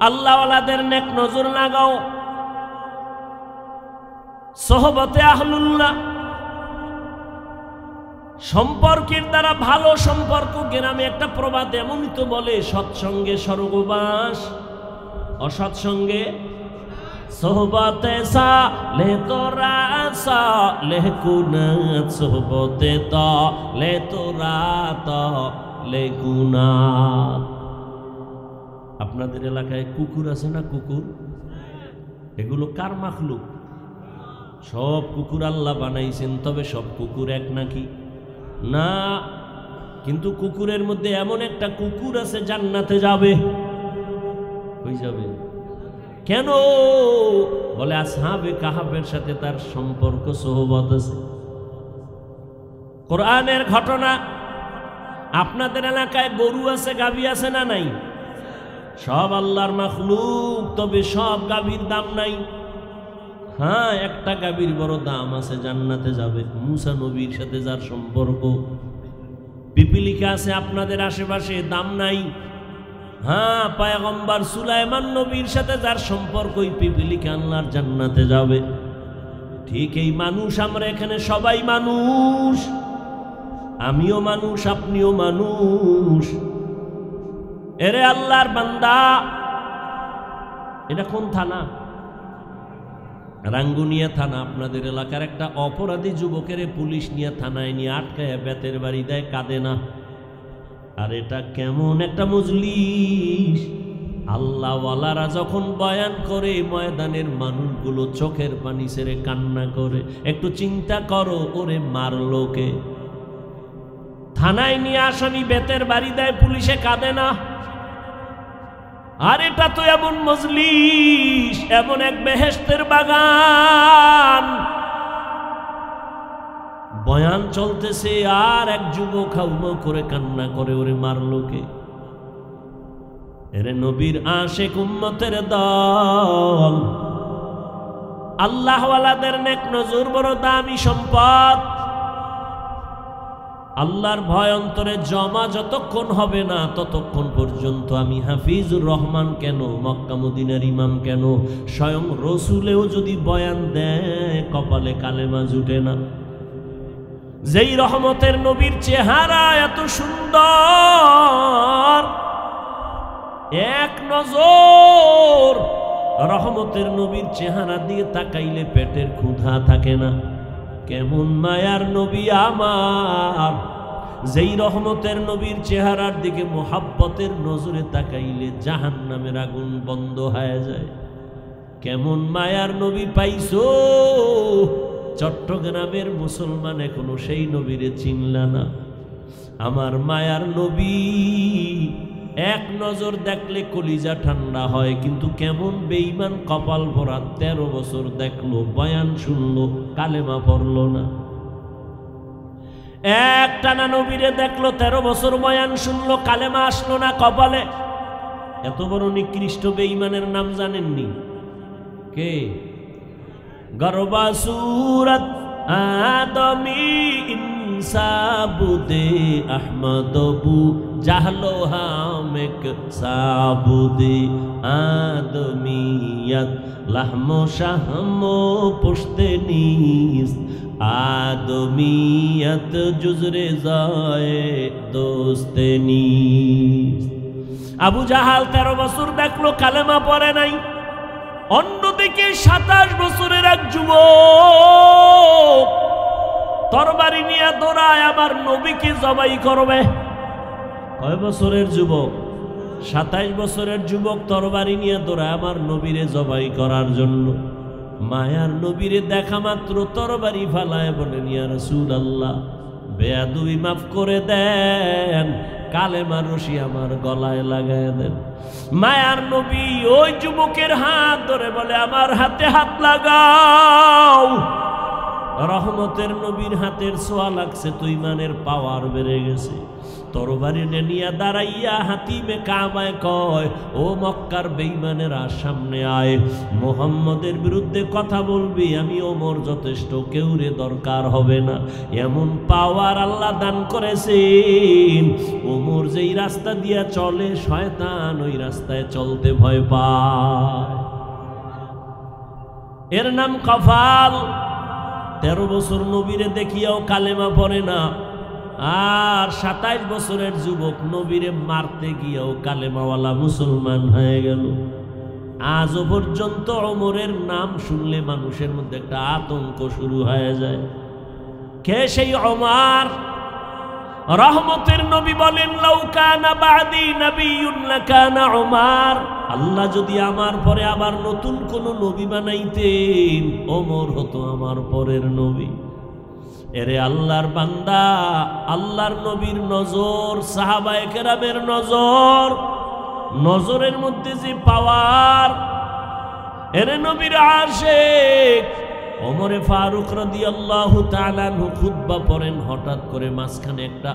আল্লাহওয়ালাদের নেক নজর লাগাও, সোহবতে আহলুল্লাহ, সম্পর্কের দ্বারা ভালো সম্পর্ক। গ্রামে একটা প্রবাদ এমনই তো বলে, সৎসঙ্গে স্বর্গবাস, অসৎসঙ্গে সোহবতে সালে তোরা সালে কুনাত, সোহবতে তালে তোরা তালে কুনাত। আপনাদের এলাকায় কুকুর আছে না? কুকুর, এগুলো কার মাখলুক? সব কুকুর আল্লাহ বানাইছেন, তবে সব কুকুর এক নাকি? না, কিন্তু কুকুরের মধ্যে এমন একটা কুকুর আছে জান্নাতে যাবে। কই যাবে? কেন? বলে আসহাবে কাহাফের সাথে তার সম্পর্ক সোহবত আছে। কোরআনের ঘটনা। আপনাদের এলাকায় গরু আছে, গাভী আছে না নাই? সব আল্লাহর মাখলুক, তবে সব গাভীর দাম নাই। হ্যাঁ, একটা গাভীর বড় দাম আছে, জান্নাতে যাবে। মুসা নবীর সাথে যার সম্পর্ক। পিপিলিকা আছে আপনাদের আশেপাশে, দাম নাই। হ্যাঁ, পয়গম্বর সুলাইমান নবীর সাথে যার সম্পর্ক, ওই পিপিলিকা আল্লাহর জান্নাতে যাবে। ঠিক এই মানুষ, আমরা এখানে সবাই মানুষ, আমিও মানুষ, আপনিও মানুষ। এরে আল্লাহর বান্দা, এটা কোন থানা? রাঙ্গুনিয়া থানা। আপনাদের এলাকার একটা অপরাধী যুবকের পুলিশ নিয়ে থানায় নিয়ে আটকায় বেতের বাড়ি দেয়, কাঁদে না। আর এটা কেমন একটা মজলিস! আল্লাহওয়ালারা যখন বয়ান করে, ময়দানের মানুষগুলো চোখের পানি ছেড়ে কান্না করে। একটু চিন্তা করো, ওরে মারলো কে? থানায় নিয়ে আসামি বেতের বাড়ি দেয়, পুলিশে কাঁদে না। আর এটা তো এমন মজলিস, এমন এক বেহেশতের বাগান। বয়ান চলতেছে আর এক যুবক হাউমাউ করে কান্না করে, ওরে মারলো কে? এরে নবীর আশিক উম্মতের দল। আল্লাহওয়ালাদের নেক নজর বড় দামি সম্পদ। আল্লাহর ভয় অন্তরে জমা যতক্ষণ হবে না, ততক্ষণ পর্যন্ত আমি হাফিজুর রহমান কেন, মক্কা মদিনার ইমাম কেন, স্বয়ং রসুলেও যদি বয়ান দেয়, কপালে কালেমা জুটে না। যেই রহমতের নবীর চেহারা এত সুন্দর, এক নজর রহমতের নবীর চেহারা দিয়ে তাকাইলে পেটের ক্ষুধা থাকে না। কেমন মায়ার নবী আমার! যেই রহমতের নবীর চেহারার দিকে মোহাব্বতের নজরে তাকাইলে জাহান্নামের আগুন বন্ধ হয়ে যায়। কেমন মায়ার নবী পাইছো! চট্টগ্রামের মুসলমান এখনো সেই নবীরে চিনলা না। আমার মায়ার নবী এক নজর দেখলে কলিজা ঠান্ডা হয়, কিন্তু কেমন বেঈমান কপাল ভরা, 13 বছর দেখলো, বয়ান শুনলো, কালেমা পড়লো না। এক টানা নবীরে দেখলো, 13 বছর বয়ান শুনলো, কালেমা আসলো না কপালে। এত বড় নিকৃষ্ট বেঈমানের নাম জানেননি? কে? গরবা সুরত আদমি ইনসাবুদে আহমদবু জাহলো হামেক সাবুদে আদমিয়ত লাহমো শাহমো পুশতে নিস আদমিয়ত জুজরে যায় দোস্তে নিস। আবু জাহাল 13 বছর দেখলো, কালেমা পড়ে নাই। অন্যদিকে 27 বছরের এক যুবক তরবারি নিয়ে দৌড়ায়, আবার নবীকে জবাই করবে। কয় বছরের যুবক? 27 বছরের যুবক তরবারি নিয়ে দৌড়ায় আমার নবীরে জবাই করার জন্য। মায়ার নবীরে দেখা মাত্র তরবারি ফালায়, বলেন ইয়া রাসূলুল্লাহ, বেয়াদবি মাফ করে দেন, কালেমার রশি আমার গলায় লাগায় দেন। মায়ার নবী ওই যুবকের হাত ধরে বলে, আমার হাতে হাত লাগাও। রহমতের নবীর হাতের ছোঁয়া লাগছে তো ইমানের পাওয়ার বেড়ে গেছে। তরবারি নিয়ে দাঁড়াইয়া হাতিমে কামায় কয়, ও মক্কার বেঈমানেরা সামনে আয়, মুহাম্মদের বিরুদ্ধে কথা বলবি, আমি ওমর যথেষ্ট, কেউ রে দরকার হবে না। এমন পাওয়ার আল্লাহ দান করেছেন, ওমর যেই রাস্তা দিয়া চলে, শয়তান ওই রাস্তায় চলতে ভয় পায়। এর নাম কফাল। 13 বছর নবীরে দেখিয়াও কালেমা পড়ে না, আর 27 বছরের যুবক নবীরে মারতে গিয়েও কালেমাওয়ালা মুসলমান হয়ে গেল। আজও পর্যন্ত ওমরের নাম শুনলে মানুষের মধ্যে একটা আতঙ্ক শুরু হয়ে যায়। কে সেই ওমর? রহমতের নবী বলেন, লাউ কানা বাদি নবিয়্যুন লাকানা ওমর। আল্লাহ যদি আমার পরে আবার নতুন কোন নবী বানাইতেন, ওমর হতো আমার পরের নবী। এরে আল্লাহর বান্দা, আল্লাহর নবীর নজর, সাহাবায়ে কেরামের নজর, নজরের মধ্যে যে পাওয়ার, এরে নবীর আশিক ওমরে ফারুক রাদিয়াল্লাহু তাআলা আনহু খুতবা পড়েন, হঠাৎ করে মাঝখানে একটা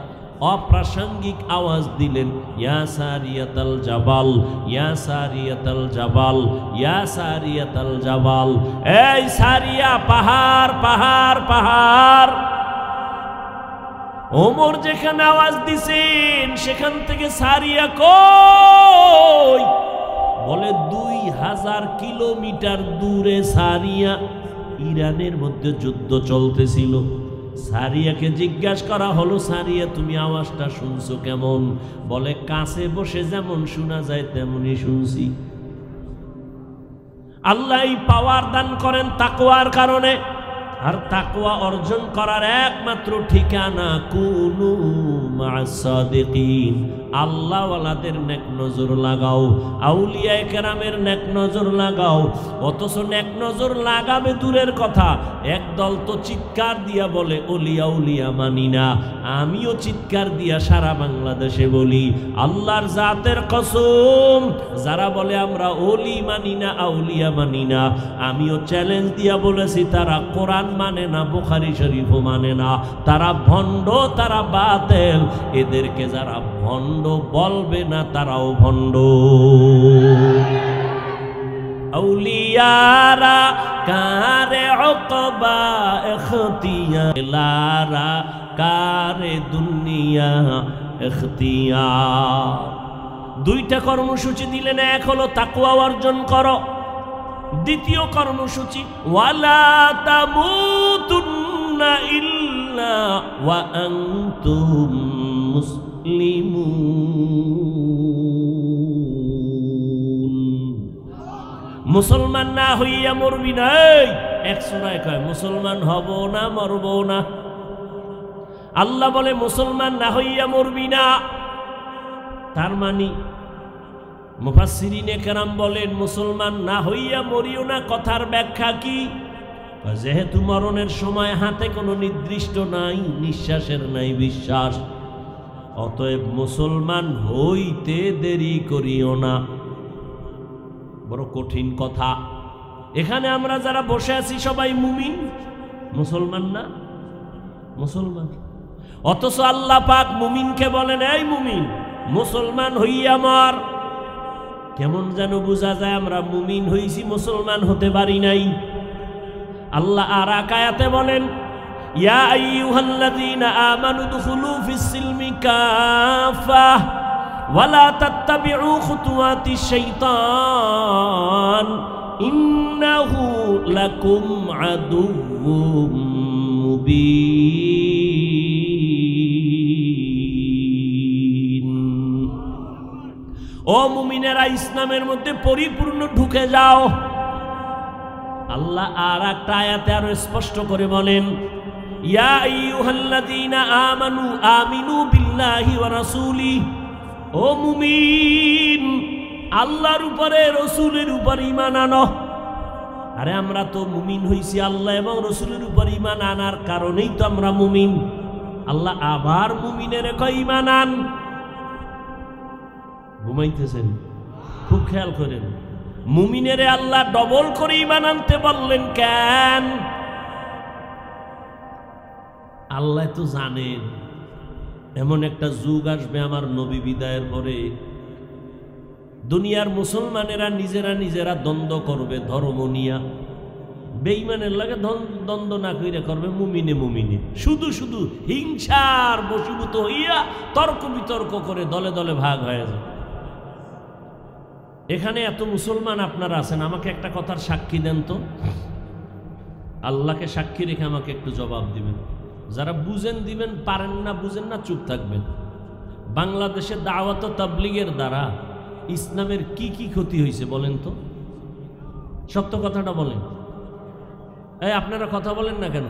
অপ্রাসঙ্গিক আওয়াজ দিলেন, ইয়া সারিয়াতাল জাবাল, ইয়া সারিয়াতাল জাবাল, ইয়া সারিয়াতাল জাবাল। এই সারিয়া, পাহাড় পাহাড় পাহাড়। ওমর যেখানে আওয়াজ দিছেন সেখান থেকে সারিয়া কই? বলে 2000 কিলোমিটার দূরে সারিয়া। ইরানের মধ্যে যুদ্ধ চলতেছিল। সারিয়াকে জিজ্ঞাসা করা হলো, সারিয়া তুমি আওয়াজটা শুনছো কেমন? বলে কাছে বসে যেমন শোনা যায় তেমনই শুনছি। আল্লাহ এই পাওয়ার দান করেন তাকওয়ার কারণে। আর তাকওয়া অর্জন করার একমাত্র ঠিকানা কুনু মা'আস সাদিকিন। আল্লাহওয়ালাদের নেক নজর লাগাও, আউলিয়ায়ে কেরামের নেক নজর লাগাও। অথচ নেক নজর লাগাবে দূরের কথা, একদল তো চিৎকার দিয়া বলে ওলিয়া উলিয়া মানি না। আমিও চিৎকার দিয়া সারা বাংলাদেশে বলি, আল্লাহর জাতের কসম, যারা বলে আমরা ওলি মানি না, আউলিয়া মানি না, আমিও চ্যালেঞ্জ দিয়া বলেছি তারা কোরআন মানে না, বুখারী শরীফও মানে না, তারা ভণ্ড, তারা বাতিল। এদেরকে যারা ভণ্ড বলবে না তারাও ভণ্ড। আউলিয়ারা কারে উকবা ইখতিয়ারা, কারে দুনিয়া ইখতিয়ার। দুইটা কর্মসূচি দিলেন, এক হলো তাকওয়া অর্জন করো, দ্বিতীয় কর্মসূচি ওয়ালা তামুতুন্না ইল্লা ওয়া আনতুম মুসলিমুন। মুসলমান না হইয়া মরবি না। এক সূরায় কয় মুসলমান হব না, মরব না। আল্লাহ বলে মুসলমান না হইয়া মরবি না। তার মানে মুফাসসিরিনে কেরাম বলেন মুসলমান না হইয়া মরিও না কথার ব্যাখ্যা কি? যেহেতু মরণের সময় হাতে কোনো নির্দিষ্ট নাই, নিঃশ্বাসের নাই বিশ্বাস, অতএব মুসলমান হইতে দেরি করিও না। বড় কঠিন কথা। এখানে আমরা যারা বসে আছি সবাই মুমিন, মুসলমান না? মুসলমান। অথচ আল্লাহ পাক মুমিনকে বলেন, এই মুমিন মুসলমান হইয়া মর। কেমন যেন বোঝা যায় আমরা মুমিন হইছি, মুসলমান হতে পারি নাই। আল্লাহ আর এক আয়াতে বলেন, ইয়া আইয়ুহাল্লাযীনা আমানু দুখুলু ফিস-সিলমি কাফা ওয়া লা তাত্তাবিউ খুতুওয়াতিশ শাইতান ইন্নাহু লাকুম আদুউম মুবিন। ও মুমিনেরা, ইসলামের মধ্যে পরিপূর্ণ ঢুকে যাও। আল্লাহ আর একটা আয়াতে আরো স্পষ্ট করে বলেন, ইয়া আইয়ুহাল্লাযীনা আমানু আমিনু বিল্লাহি ওয়া রাসূলি। ও মুমিন, আল্লাহর উপরে রাসূলের উপর ঈমান আনো। আরে আমরা তো মুমিন হইছি আল্লাহ এবং রাসূলের উপর ঈমান আনার কারণেই তো আমরা মুমিন। আল্লাহ আবার মুমিনের কয় ঈমান আন। ঘুমাইতেছেন? খুব খেয়াল করেন। মুমিনেরে আল্লাহ ডবল করে ঈমান আনতে বললেন কেন? আল্লাহ তো জানেন এমন একটা যুগ আসবে আমার নবী বিদায়ের পরে, দুনিয়ার মুসলমানেরা নিজেরা নিজেরা দ্বন্দ্ব করবে ধর্ম নিয়া। বেঈমানের লাগে দ্বন্দ্ব না কইরা করবে মুমিনে মুমিনে, শুধু শুধু হিংসার বশীভূত হইয়া তর্ক বিতর্ক করে দলে দলে ভাগ হয়ে যায়। এখানে এত মুসলমান আপনারা আছেন, আমাকে একটা কথার সাক্ষী দেন তো। আল্লাহকে সাক্ষী রেখে আমাকে একটু জবাব দিবেন। যারা বুঝেন দিবেন, পারেন না বুঝেন না চুপ থাকবেন। বাংলাদেশে দাওয়াত ও তাবলীগের দ্বারা ইসলামের কি কি ক্ষতি হয়েছে বলেন তো? সত্য কথাটা বলেন। এই আপনারা কথা বলেন না কেন?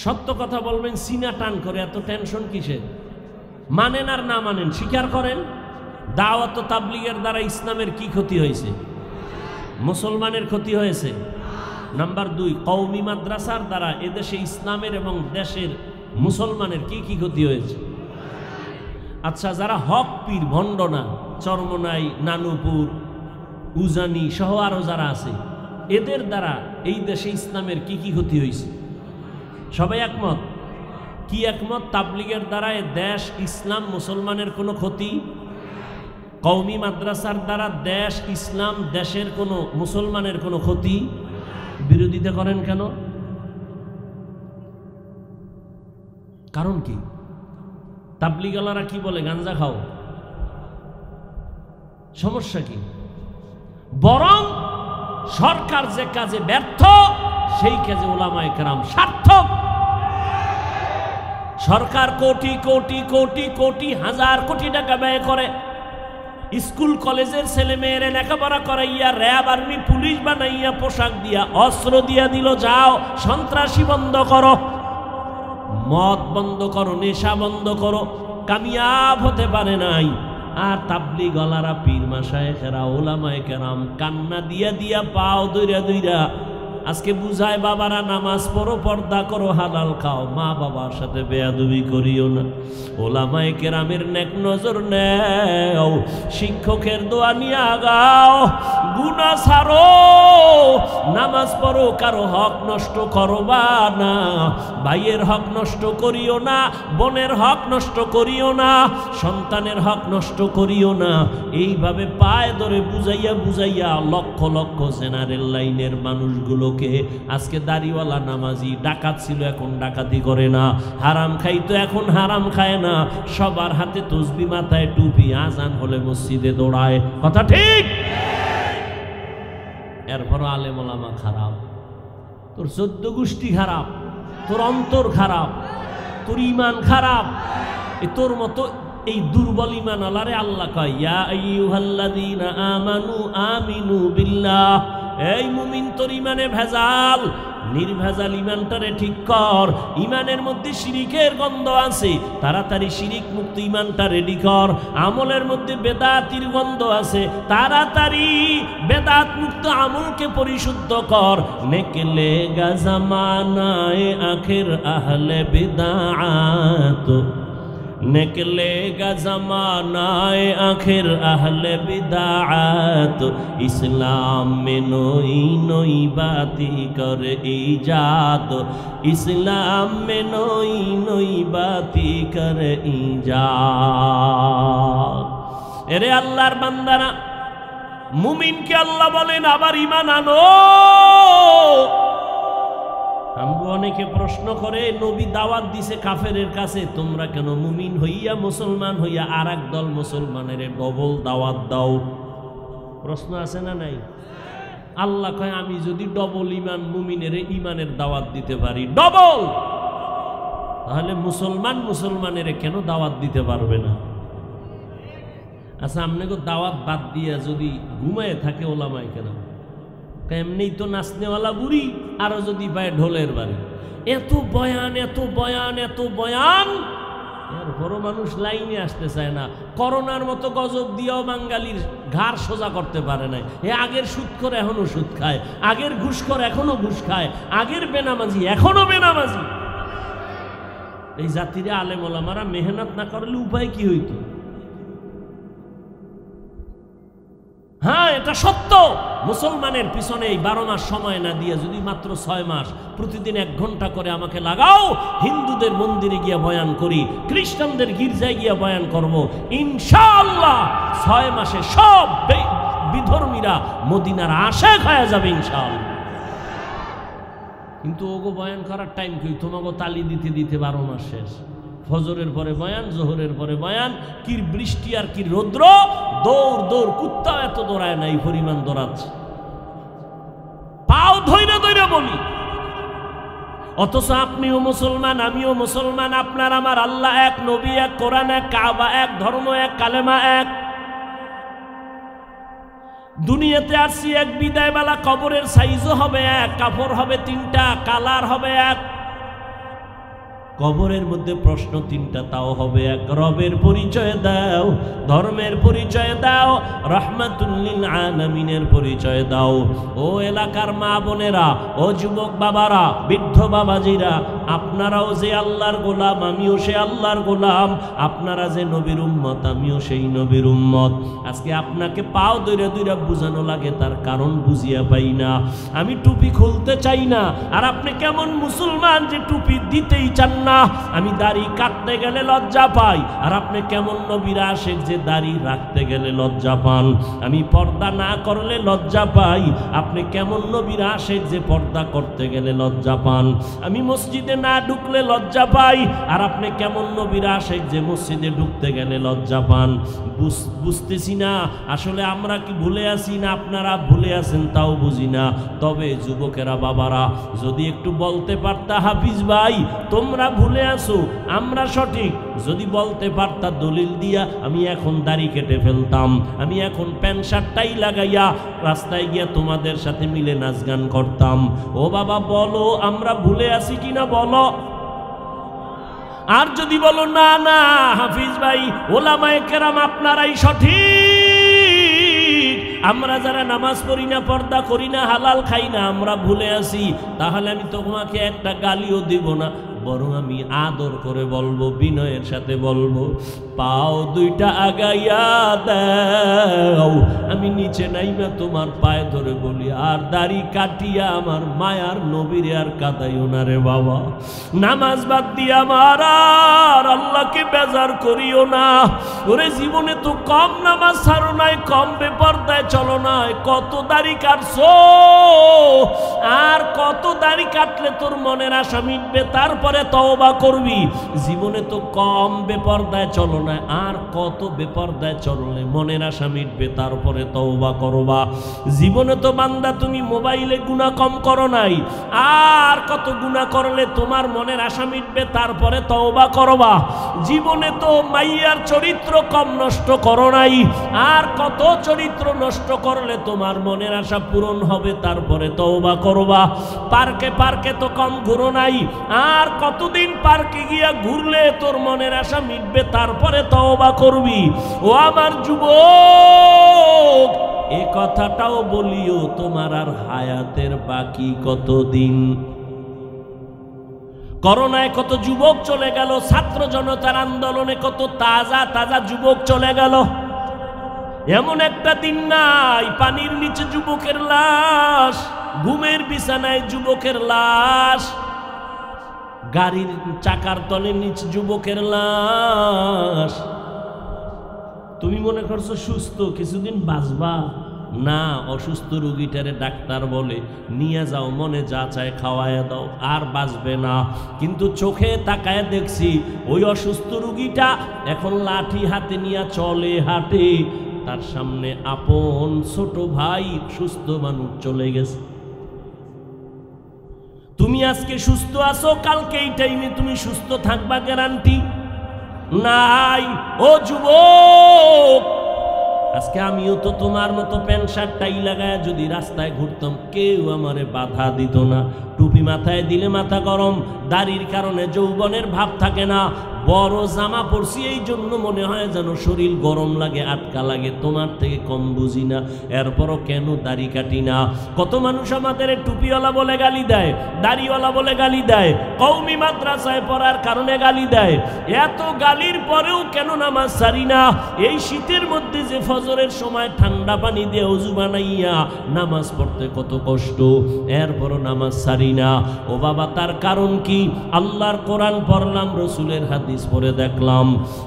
সত্য কথা বলবেন, সিনা টান করে এত টেনশন কিসের? মানেন আর না মানেন স্বীকার করেন। দাওয়াত ও তাবলীগের দ্বারা ইসলামের কি ক্ষতি হয়েছে? মুসলমানের ক্ষতি হয়েছে। নাম্বার 2, কওমি মাদ্রাসার দ্বারা এদেশে ইসলামের এবং দেশের মুসলমানের কি কি ক্ষতি হয়েছে? আচ্ছা, যারা হক পীর ভণ্ডনা, চরমনাই, নানুপুর, উজানি সহ আরো যারা আছে, এদের দ্বারা এই দেশে ইসলামের কি কি ক্ষতি হয়েছে? সবাই একমত? কি একমত? তাবলীগের দ্বারা এ দেশ, ইসলাম, মুসলমানের কোনো ক্ষতি? কওমি মাদ্রাসার দ্বারা দেশ, ইসলাম, দেশের কোনো মুসলমানের কোনো ক্ষতি? বিরোধিতা করেন কেন? কারণ কি? তাবলীগওয়ালারা কি বলে? গাঞ্জা খাও। সমস্যা কি? বরং সরকার যে কাজে ব্যর্থ, সেই কাজে উলামায়ে কেরাম সার্থক। সরকার কোটি কোটি কোটি কোটি হাজার কোটি টাকা ব্যয় করে স্কুল কলেজের ছেলে মেয়েরা লেখাপড়া করাইয়া র্যাব, আর্মি, পুলিশ বানাইয়া, পোশাক দিয়া, অস্ত্র দিয়া দিল, যাও সন্ত্রাসী বন্ধ করো, মদ বন্ধ করো, নেশা বন্ধ করো। কামিয়াব হতে পারে নাই। আর তাবলীগওয়ালারা, পীর মাশায়েখেরা, উলামায়ে কেরাম কান্না দিয়া দিয়া পাও দইরা দইরা আজকে বুঝায়, বাবারা নামাজ পড়ো, পর্দা করো, হালাল খাও, মা বাবার সাথে বেয়াদবি করিও না, উলামায়ে কেরামের নেক নজর নেও, শিক্ষকের দোয়া নিয়ে আগাও, গুনাহ ছাড়ো, নামাজ পড়ো, কারো হক নষ্ট করবা না, ভাইয়ের হক নষ্ট করিও না, বোনের হক নষ্ট করিও না, সন্তানের হক নষ্ট করিও না। এইভাবে পায়ে ধরে বুঝাইয়া বুঝাইয়া লক্ষ লক্ষ জেনারেল লাইনের মানুষগুলোকে, আজকে দাড়িওয়ালা নামাজি ডাকাত ছিল, এখন ডাকাতি করে না, হারাম খাইতো, এখন হারাম খায় না, সবার হাতে তসবি, মাথায় টুপি, আজান হলে মসজিদে দৌড়ায়। কথা ঠিক? এরপর আলেম ওলামা খারাপ, তোর 14 গোষ্ঠী খারাপ, তোর অন্তর খারাপ, তোর ঈমান খারাপ। তোর মতো এই দুর্বল ঈমান আল্লাহরে আল্লাহ কয়, ইয়া আইয়ুহাল্লাযীনা আমানু আমিনু বিল্লাহ। এই মুমিন, তোর ঈমানে ভেজাল, নির্ভেজাল ঈমানটারে ঠিক কর। ঈমানের মধ্যে শিরিকের গন্ধ আছে, তাড়াতাড়ি শিরিক মুক্ত ঈমানটা রেডি কর। আমলের মধ্যে বেদাতির গন্ধ আছে, তাড়াতাড়ি বেদাত মুক্ত আমলকে পরিশুদ্ধ কর। নেকেলে গা জামানায়ে আখির আহলে বিদআত, निकलेगा ज़मानाए आखिर अहले बिदाअत, इस्लाम में नई नई बाती कर ईजाद, इस्लाम में नई नई बाती कर ईजाद। एरे अल्लाहर बंदारा, मुमिन के अल्लाह बोलेन आबार ईमान आनो। আমগো অনেকে প্রশ্ন করে, নবী দাওয়াত দিছে কাফেরের কাছে, তোমরা কেন মুমিন হইয়া, মুসলমান হইয়া আরেক দল মুসলমানের ডবল দাওয়াত দাও? প্রশ্ন আছে না নাই? আল্লাহ কয়, আমি যদি ডবল ঈমান মুমিনের ঈমানের দাওয়াত দিতে পারি, ডবল, তাহলে মুসলমান মুসলমানের কেন দাওয়াত দিতে পারবে না? আচ্ছা, আপনাকে দাওয়াত বাদ দিয়া যদি ঘুমায় থাকে ওলামায়ে কেরাম, এমনি তো নাচনেওয়ালা বুড়ি, আরো যদি পায় ঢোলের বাড়ি, এত বয়ান এত বয়ান এত বয়ান, এরপরও মানুষ লাইনে আসতে চায় না। করোনার মতো গজব দিয়েও বাঙালির ঘাড় সোজা করতে পারে না। এ আগের সুদ করে এখনো সুদ খায়, আগের ঘুষ করে এখনো ঘুষ খায়, আগের বেনামাজি এখনো বেনামাজি। এই জাতিরে আলেম ওলামারা মেহনত না করলে উপায় কি হইতো? হ্যাঁ, এটা সত্য। মুসলমানের পিছনে এই 12 মাস সময় না দিয়ে যদি মাত্র 6 মাস প্রতিদিন 1 ঘন্টা করে আমাকে লাগাও, হিন্দুদের মন্দিরে গিয়ে বয়ান করি, খ্রিস্টানদের গির্জায় গিয়ে বয়ান করব, ইনশাআল্লাহ 6 মাসে সব বিধর্মীরা মদিনার আশিক হয়ে যাবে ইনশাআল্লাহ। কিন্তু ওগো বয়ান করার টাইম কি? তোমাকে তালি দিতে দিতে 12 মাস শেষ। ফজরের পরে বয়ান, জোহরের পরে বয়ান, কি বৃষ্টি আর কি রৌদ্র, দৌড় দৌড়, কুত্তা এত দৌড়ায় না, এই পরিমাণ দৌড়াচ্ছে, পাও ধইরে ধইরে বলি। অথচ আপনিও মুসলমান, আমিও মুসলমান, আপনার আমার আল্লাহ এক, নবী এক, কোরআন এক, কাবা এক, ধর্ম এক, কালেমা এক। দুনিয়াতে আসছি এক, বিদায় বেলা কবরের সাইজও হবে এক, কাপড় হবে 3টা, কালার হবে এক। কবরের মধ্যে প্রশ্ন তিনটা, তাও হবে এক। রবের পরিচয় দাও, ধর্মের পরিচয় দাও, রাহমাতুল লিল আলামিনের পরিচয় দাও। ও এলাকার মা বোনেরা, ও যুবক বাবারা, বৃদ্ধ বাবাজিরা, আপনারাও যে আল্লাহর গোলাম, আমিও সে আল্লাহর গোলাম। আপনারা যে নবীর উম্মত, আমিও সেই নবীর উম্মত। আজকে আপনাকে পাও দইরা দইরা বুঝানো লাগে, তার কারণ বুঝিয়া পাই না। আমি টুপি খুলতে চাই না, আর আপনি কেমন মুসলমান যে টুপি দিতেই চান না। আমি দাড়ি কাটতে গেলে লজ্জা পাই, আর আপনি কেমন নবীর আশিক যে দাড়ি রাখতে গেলে লজ্জা পান। আমি পর্দা না করলে লজ্জা পাই, আপনি কেমন নবীর আশিক যে পর্দা করতে গেলে লজ্জা পান। আমি মসজিদে না ঢুকলে লজ্জা পাই, আর আপনি কেমন নবীর আশিক যে মসজিদে ঢুকতে গেলে লজ্জা পান। বুঝতেছি না আসলে আমরা কি ভুলে আছি না আপনারা ভুলে আছেন তাও বুঝি না। তবে যুবকেরা, বাবারা, যদি একটু বলতে পারতা হাফিজ ভাই তোমরা ভুলে আসো, আমরা সঠিক, যদি বলতে পারতা দলিল দিয়া, আমি এখন দাড়ি কেটে ফেলতাম, আমি এখন প্যান্ট শার্টটাই লাগাইয়া রাস্তায় গিয়া তোমাদের সাথে মিলে নাচ গান করতাম। ও বাবা বলো আমরা ভুলে আছি কিনা বলো। আর যদি বলো না না হাফিজ ভাই, ওলামায়ে কেরাম আপনারাই সঠিক, আমরা যারা নামাজ পড়ি না, পর্দা করি না, হালাল খাই না, আমরা ভুলে আছি, তাহলে আমি তোমাকে একটা গালিও দিব না, বরং আমি আদর করে বলবো, বিনয়ের সাথে বলবো, পাও দুইটা আগাইয়া দাও। আমি নিচে নাইমা তোমার পায়ে ধরে বলি, আর দাড়ি কাটিয়া আমার মায়ার নবীরে আর কাদাইও না রে বাবা। নামাজ বাদ দিয়ে আমার আর আল্লাহকে বেজার করিও না। ওরে জীবনে তো কম নামাজ ছাড়ো নাই, কম বেপরদায় চলো নাই, কত দাড়ি কাটছো, আর কত দাড়ি কাটলে তোর মনের আশা মিটবে, তারপরে তওবা করবি। জীবনে তো কম বেপরদায় চলো না, আর কত বেপরদায় চললে মনের আশা মিটবে, তারপরে তওবা করবা। জীবনে তো বান্দা তুমি মোবাইলে গুনাহ কম করো নাই, আর কত গুনাহ করলে তোমার মনের আশা মিটবে, তারপরে তওবা করবা। জীবনে তো মাইয়ার চরিত্র কম নষ্ট করো নাই, আর কত চরিত্র নষ্ট করলে তোমার মনের আশা পূরণ হবে, তারপরে তওবা করবা। পার্কে পার্কে তো কম ঘুরো নাই, আর কতদিন পার্কে গিয়া ঘুরলে তোর মনের আশা মিটবে, তারপরে তওবা করবি। ও আমার যুবক, এ কথাটাও বলিও, তোমার আর হায়াতের বাকি কতদিন। করোনায় কত যুবক চলে গেল, ছাত্র জনতার আন্দোলনে কত তাজা তাজা যুবক চলে গেল। এমন একটা দিন নাই পানির নিচে যুবকের লাশ, ঘুমের বিছানায় যুবকের লাশ, গাড়ির চাকার তলে নিচে যুবকের লাশ। তুমি মনে করছো সুস্থ, কিছুদিন বাঁচবা না। অসুস্থ রোগীটারে ডাক্তার বলে নিয়ে যাও, মনে যা চায় খাওয়ায় দাও, আর বাঁচবে না। কিন্তু চোখে তাকায় দেখছি ওই অসুস্থ রোগীটা এখন লাঠি হাতে নিয়ে চলে, হাঁটে, তার সামনে আপন ছোট ভাই সুস্থ মানুষ চলে গেছে। তুমি আজকে সুস্থ আছো, কালকে এই টাইমে তুমি সুস্থ থাকবা গ্যারান্টি নাই। ও যুবক, আজকে আমিও তো তোমার মতো প্যান্ট শার্ট টাই লাগায় যদি রাস্তায় ঘুরতাম, কেউ আমারে বাধা দিত না। টুপি মাথায় দিলে মাথা গরম, দাড়ির কারণে যৌবনের ভাব থাকে না। বড় জামা পরছি এই জন্য মনে হয় যেন শরীর গরম লাগে, আটকা লাগে। তোমার থেকে কম বুঝি না, এরপরও কেন দাড়ি কাটি না। কত মানুষ আমাদের টুপিওয়ালা বলে গালি দেয়, দাড়িওয়ালা বলে গালি দেয়, কওমি মাদ্রাসায় পড়ার কারণে গালি দেয়। এত গালির পরেও কেন নামাজ ছাড়ি না? এই শীতের মধ্যে যে ফজরের সময় ঠান্ডা পানি দিয়ে ওযু বানাইয়া নামাজ পড়তে কত কষ্ট, এরপরও নামাজ ছাড়ি না। ও বাবা, তার কারণ কি? আল্লাহর কোরআন পড়লাম, রসুলের হাদিস পরে দেখলাম,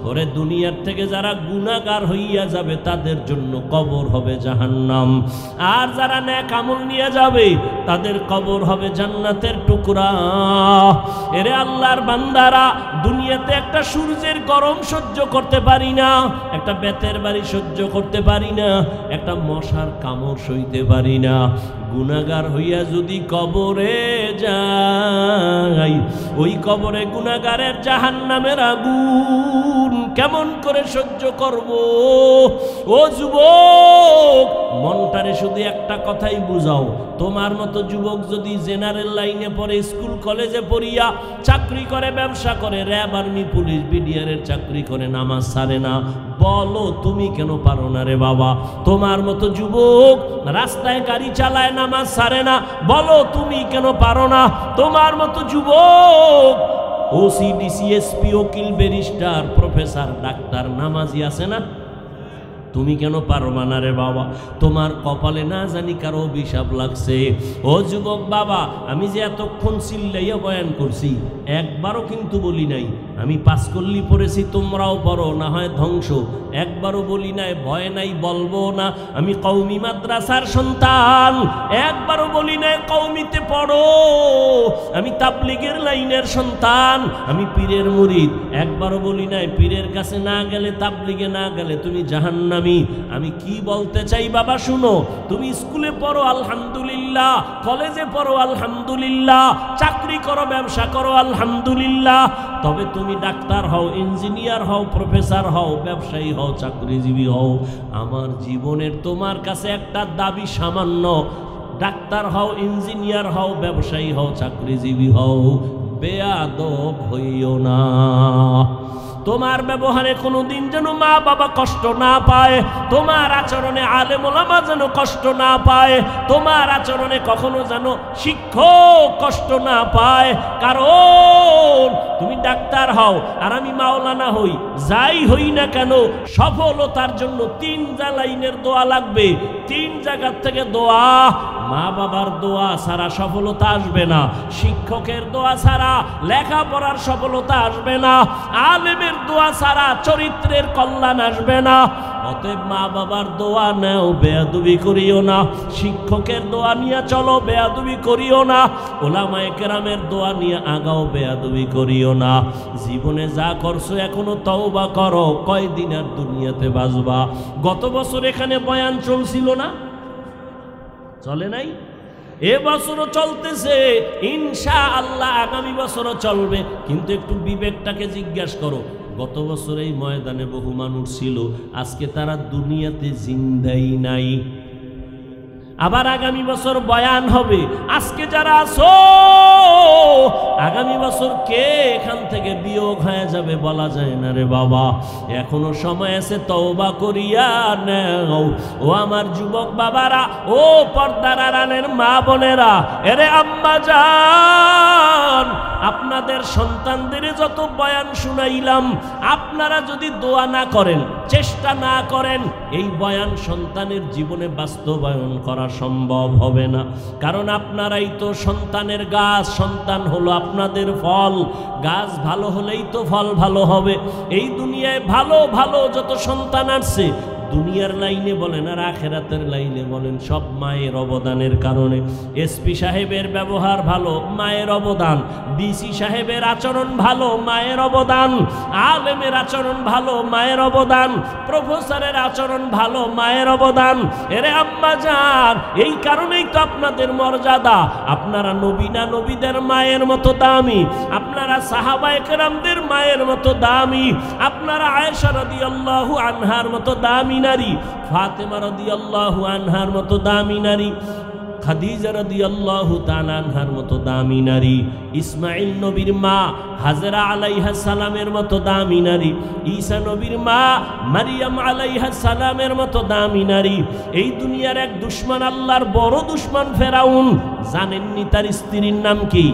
ওরে দুনিয়ার থেকে যারা গুনাহগার হইয়া যাবে তাদের জন্য কবর হবে জাহান্নাম, আর যারা নেক আমল নিয়ে যাবে তাদের কবর হবে জান্নাতের টুকরা। এরে আল্লাহর বান্দারা, দুনিয়াতে একটা সূর্যের গরম সহ্য করতে পারি না, একটা বেতের বাড়ি সহ্য করতে পারি না, একটা মশার কামড় সইতে পারি না। গুনাহগার হইয়া যদি কবরে যাই, ওই কবরে গুনাহগারের জাহান্নামের আগুন কেমন করে সহ্য করব? ও যুবক, মনটারে শুধু একটা কথাই বুঝাও, তোমার মতো যুবক যদি জেনারেল লাইনে পড়ে, স্কুল কলেজে পড়িয়া চাকরি করে, ব্যবসা করে, র্যাব আর্মি পুলিশ বিডিআরের চাকরি করে, নামাজ ছাড়ে না, বলো তুমি কেন পারো না রে বাবা? তোমার মতো যুবক রাস্তায় গাড়ি চালায়, নামাজ ছাড়ে না, বলো তুমি কেন পারো না? তোমার মতো যুবক ওসি ডিসি এসপি উকিল ব্যারিস্টার প্রফেসর ডাক্তার নামাজি আছে না, তুমি কেন পারবা না রে বাবা? তোমার কপালে না জানি কারো অভিশাপ লাগছে। ও যুবক বাবা, আমি যে এতক্ষণ চিল্লাইয়া বয়ান করছি, একবারও কিন্তু বলি নাই আমি পাঁচকল্লি পড়েছি তোমরাও পড়ো, না হয় ধ্বংস। একবারও বলি নাই, ভয় নাই, বলবো না আমি কওমি মাদ্রাসার সন্তান। একবারও বলি নাই কওমিতে পড়ো, আমি তাবলিগের লাইনের সন্তান, আমি পীরের মুরিদ। একবারও বলি নাই পীরের কাছে না গেলে, তাবলিগে না গেলে তুমি জাহান্নামী। আমি কি বলতে চাই বাবা শুনো, তুমি স্কুলে পড়ো আলহামদুলিল্লাহ, কলেজে পড়ো আলহামদুলিল্লাহ, চাকরি করো, ব্যবসা করো আলহামদুলিল্লাহ, তবে তুমি ডাক্তার হও, ইঞ্জিনিয়ার হও, প্রফেসর হও, ব্যবসায়ী হও, চাকরিজীবী হও, আমার জীবনের তোমার কাছে একটা দাবি সামান্য, ডাক্তার হও, ইঞ্জিনিয়ার হও, ব্যবসায়ী হও, চাকরিজীবী হও, বেয়াদব হইও না। তোমার ব্যবহারে কোনোদিন যেন মা বাবা কষ্ট না পায়, তোমার আচরণে আলেম ওলামা যেন কষ্ট না পায়, তোমার আচরণে কখনো যেন শিক্ষক কষ্ট না পায়। কারণ তুমি ডাক্তার হও আর আমি মাওলানা হই, যাই হই না কেন, সফলতার জন্য 3 লাইনের দোয়া লাগবে। 3 জায়গার থেকে দোয়া, মা বাবার দোয়া ছাড়া সফলতা আসবে না, শিক্ষকের দোয়া ছাড়া লেখাপড়ার সফলতা আসবে না, আলেমের দোয়া ছাড়া চরিত্রের কল্যাণ আসবে না। অতএব মা বাবার দোয়া নাও, বেয়াদবি করিও না, শিক্ষকের দোয়া নিয়ে চলো, বেয়াদবি করিও না, ওলামায়ে কেরামের দোয়া নিয়ে আগাও, বেয়াদবি করিও না। জীবনে যা করছো এখনো তওবা করো, কয়দিন আর দুনিয়াতে বাঁচবা? গত বছর এখানে বয়ান চলছিল না, চলে নাই? এবছরও চলতেছে, ইনশাআল্লাহ আগামী বছরও চলবে। কিন্তু একটু বিবেকটাকে জিজ্ঞাসা করো, গত বছর এই ময়দানে বহু মানুষ ছিল, আজকে তারা দুনিয়াতে জিন্দাই নাই। আবার আগামী বছর বয়ান হবে, আজকে যারা আছো আগামী বছর কে এখান থেকে বিয়োগ হয়ে যাবে বলা যায় না রে বাবা। এখনো সময় আছে, তওবা করিয়া নাও। ও আমার যুবক বাবারা, ও পর্দার আড়ালের মা বোনেরা, এরে আম্মা জান, আপনাদের সন্তানদের যত বয়ান শুনাইলাম, আপনারা যদি দোয়া না করেন, চেষ্টা না করেন, এই বয়ান সন্তানের জীবনে বাস্তবায়ন করা সম্ভব হবে না। কারণ আপনারাই তো সন্তানের গাছ, সন্তান হলো আপনাদের ফল। গাছ ভালো হলেই তো ফল ভালো হবে। এই দুনিয়ায় ভালো ভালো যত সন্তান আসছে, দুনিয়ার লাইনে বলেন আর আখেরাতের লাইনে বলেন, সব মায়ের অবদানের কারণে। এসপি সাহেবের ব্যবহার ভালো, মায়ের অবদান। ডিসি সাহেবের আচরণ ভালো, মায়ের অবদান। আলেমের আচরণ ভালো, মায়ের অবদান। প্রফেসরের আচরণ ভালো, মায়ের অবদান। এরে আম্মা জান, এই কারণেই তো আপনাদের মর্যাদা। আপনারা নবী না নবীদের মায়ের মতো দামি, আপনারা সাহাবায়ে কেরামদের মায়ের মতো দামি, আপনারা আয়েশা রাদিয়াল্লাহু আনহার মতো দামি নারী, ফাতেমা রাদিয়াল্লাহু আনহার মতো দামি নারী, খাদিজা রাদিয়াল্লাহু তাআলা আনহার মতো দামি নারী, ইসমাঈল নবীর মা হাজরা আলাইহা সালামের মতো দামি নারী, ঈসা নবীর মা মারিয়াম আলাইহা সালামের মতো দামি নারী। এই দুনিয়ার এক দুশমন, আল্লাহর বড় দুশমন ফেরাউন, জানেননি তার স্ত্রীর নাম কি?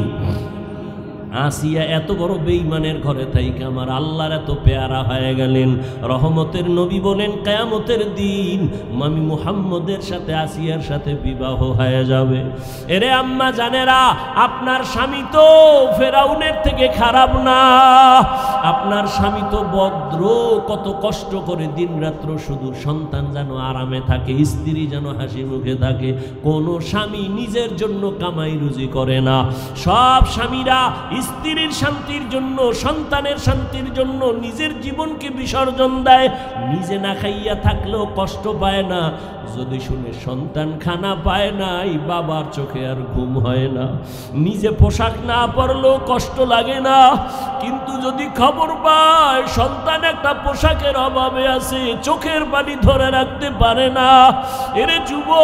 আসিয়া। এত বড় বেঈমানের ঘরে থাইকে আমার আল্লাহর এত পেয়ারা হয়ে গেলেন। রহমতের নবী বলেন, কিয়ামতের দিন আমি মুহাম্মদের সাথে আসিয়ার সাথে বিবাহ হয়ে যাবে। এরে আম্মা জানেরা, আপনার স্বামী তো ফেরাউনের থেকে খারাপ না, আপনার স্বামী তো ভদ্র। কত কষ্ট করে দিনরাত্র শুধু সন্তান যেন আরামে থাকে, স্ত্রী যেন হাসি মুখে থাকে। কোনো স্বামী নিজের জন্য কামাই রুজি করে না। সব স্বামীরা স্ত্রীর শান্তির জন্য, সন্তানের শান্তির জন্য নিজের জীবনকে বিসর্জন দেয়, নিজে না খাইয়া থাকলেও কষ্ট পায় না, যদি শুনে সন্তান খানা পায় না, এই বাবার চোখে আর ঘুম হয় না। নিজে পোশাক না পরলেও কষ্ট লাগে না, কিন্তু যদি খবর পায় সন্তান একটা পোশাকের অভাবে আছে, চোখের পানি ধরে রাখতে পারে না। এরে যুবক,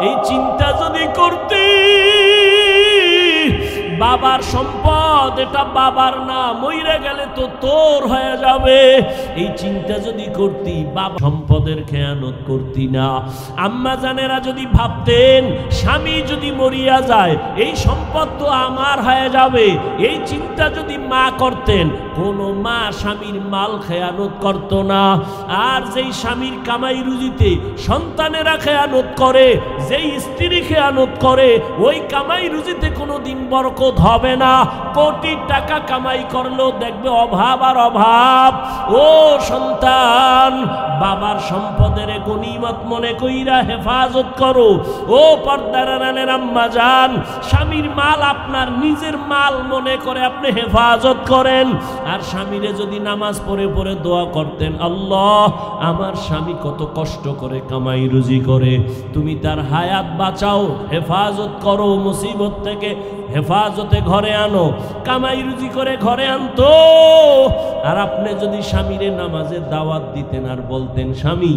এই চিন্তা যদি করতে, বাবার সম্পদ এটা বাবার না, মইরা গেলে তো তোর হয়ে যাবে, এই চিন্তা যদি করতি, বাবা সম্পদের খেয়ানত করতি না। আম্মা জানেরা যদি ভাবতেন স্বামী যদি মরিয়া যায় এই সম্পদ তো আমার হয়ে যাবে, এই চিন্তা যদি মা করতেন, কোনো মা স্বামীর মাল খেয়ানত করত না। আর যেই স্বামীর কামাই রুজিতে সন্তানেরা খেয়ানত করে, যেই স্ত্রী খেয়ানত করে, ওই কামাই রুজিতে কোনোদিন বরকত হবে না। কোটি টাকা কামাই করলেও দেখবে অভাব আর অভাব। ও সন্তান, বাবার সম্পদের গনিমত মনে কইরা হেফাজত করো। ও পর্দার আড়ালের আম্মা জান, স্বামীর মাল আপনার নিজের মাল মনে করে আপনি হেফাজত করেন। আর স্বামীরে যদি নামাজ পড়ে পড়ে দোয়া করতেন, আল্লাহ আমার স্বামী কত কষ্ট করে কামাই রুজি করে, তুমি তার হায়াত বাঁচাও, হেফাজত করো, মুসিবত থেকে হেফাজতে ঘরে আনো। কামাই রুজি করে ঘরে আনতো। আর আপনি যদি স্বামীরে নামাজের দাওয়াত দিতেন আর বলতেন, স্বামী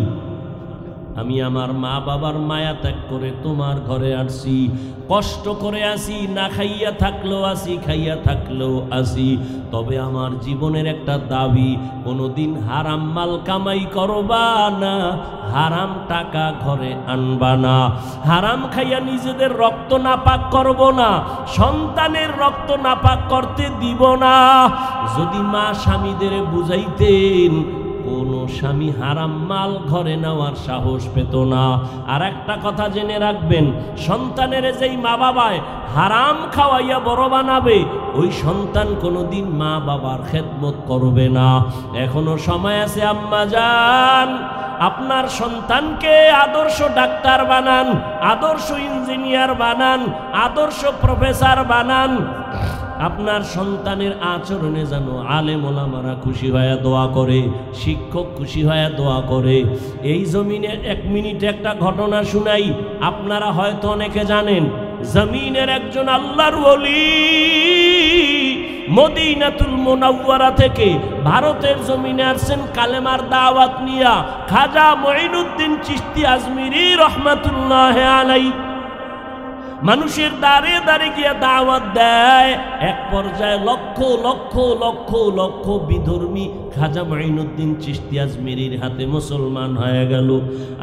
আমি আমার মা বাবার মায়া ত্যাগ করে তোমার ঘরে আসি, কষ্ট করে আসি, না খাইয়া থাকলেও আসি, খাইয়া থাকলেও আসি, তবে আমার জীবনের একটা দাবি, কোনোদিন হারাম মাল কামাই করবা না, হারাম টাকা ঘরে আনবা না, হারাম খাইয়া নিজেদের রক্ত নাপাক করব না, সন্তানের রক্ত নাপাক করতে দিব না। যদি মা স্বামীদের বুঝাইতেন, কোনো স্বামী হারাম মাল ঘরে নেওয়ার সাহস পেত না। আর একটা কথা জেনে রাখবেন, সন্তানের যেই মা বাবায় হারাম খাওয়াইয়া বড় বানাবে, ওই সন্তান কোনোদিন মা বাবার খেদমত করবে না। এখনো সময় আছে আম্মা জান, আপনার সন্তানকে আদর্শ ডাক্তার বানান, আদর্শ ইঞ্জিনিয়ার বানান, আদর্শ প্রফেসর বানান। আপনার সন্তানের আচরণে যেন আলেম ওলামারা খুশি হয়ে দোয়া করে, শিক্ষক খুশি হয়ে দোয়া করে। এই জমিনে এক মিনিটে একটা ঘটনা শুনাই, আপনারা হয়তো অনেকে জানেন। জমিনের একজন আল্লাহর ওলি মদিনাতুল মুনাওয়ারা থেকে ভারতের জমিনে আসছেন কালেমার দাওয়াত নিয়া। খাজা মঈনুদ্দিন চিশতি আজমিরি রহমাতুল্লাহ আলাইহি মানুষের দাঁড়ে দাঁড়ে গিয়া দাওয়াত দেয়। এক পর্যায়ে লক্ষ লক্ষ লক্ষ লক্ষ বিধর্মী খাজা মঈনুদ্দিন চিশতি আজমিরির হাতে মুসলমান হয়ে গেল।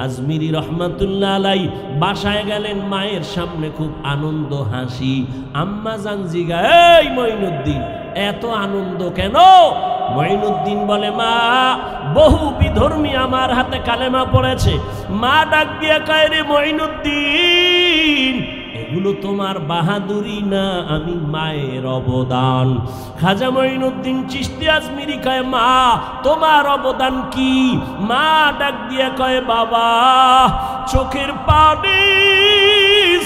আজমিরি রহমাতুল্লাহ আলাইহি বাসায় গেলেন, মায়ের সামনে খুব আনন্দ হাসি। আম্মা জান জিগা, এই মঈনুদ্দিন এত আনন্দ কেন? মঈনুদ্দিন বলে, মা বহু বিধর্মী আমার হাতে কালেমা পড়েছে। মা ডাক দিয়া কয়, রে মঈনুদ্দিন এগুলো তোমার বাহাদুরি না, আমি মায়ের অবদান। খাজা মঈনুদ্দিন চিশতি আজমিরি কয়, মা তোমার অবদান কি? মা ডাক দিয়া কয়, বাবা চোখের পানি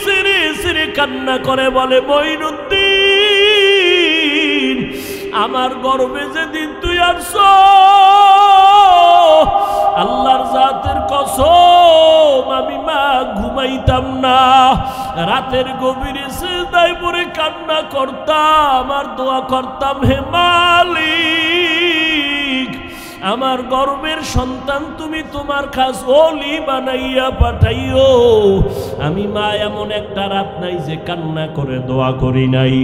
সিরে সিরে কান্না করে বলে, মঈনুদ্দিন আমার গর্বে যেদিন তুই আসছ, আল্লাহর জাতের কসম আমি মা ঘুমাইতাম না, রাতের গভীরে সিজদায় পড়ে কান্না করতাম আর দোয়া করতাম, হে মালিক আমার গর্বের সন্তান তুমি তোমার খাস ওলি বানাইয়া পাঠাইও। আমি মা এমন একটা রাত নাই যে কান্না করে দোয়া করি নাই।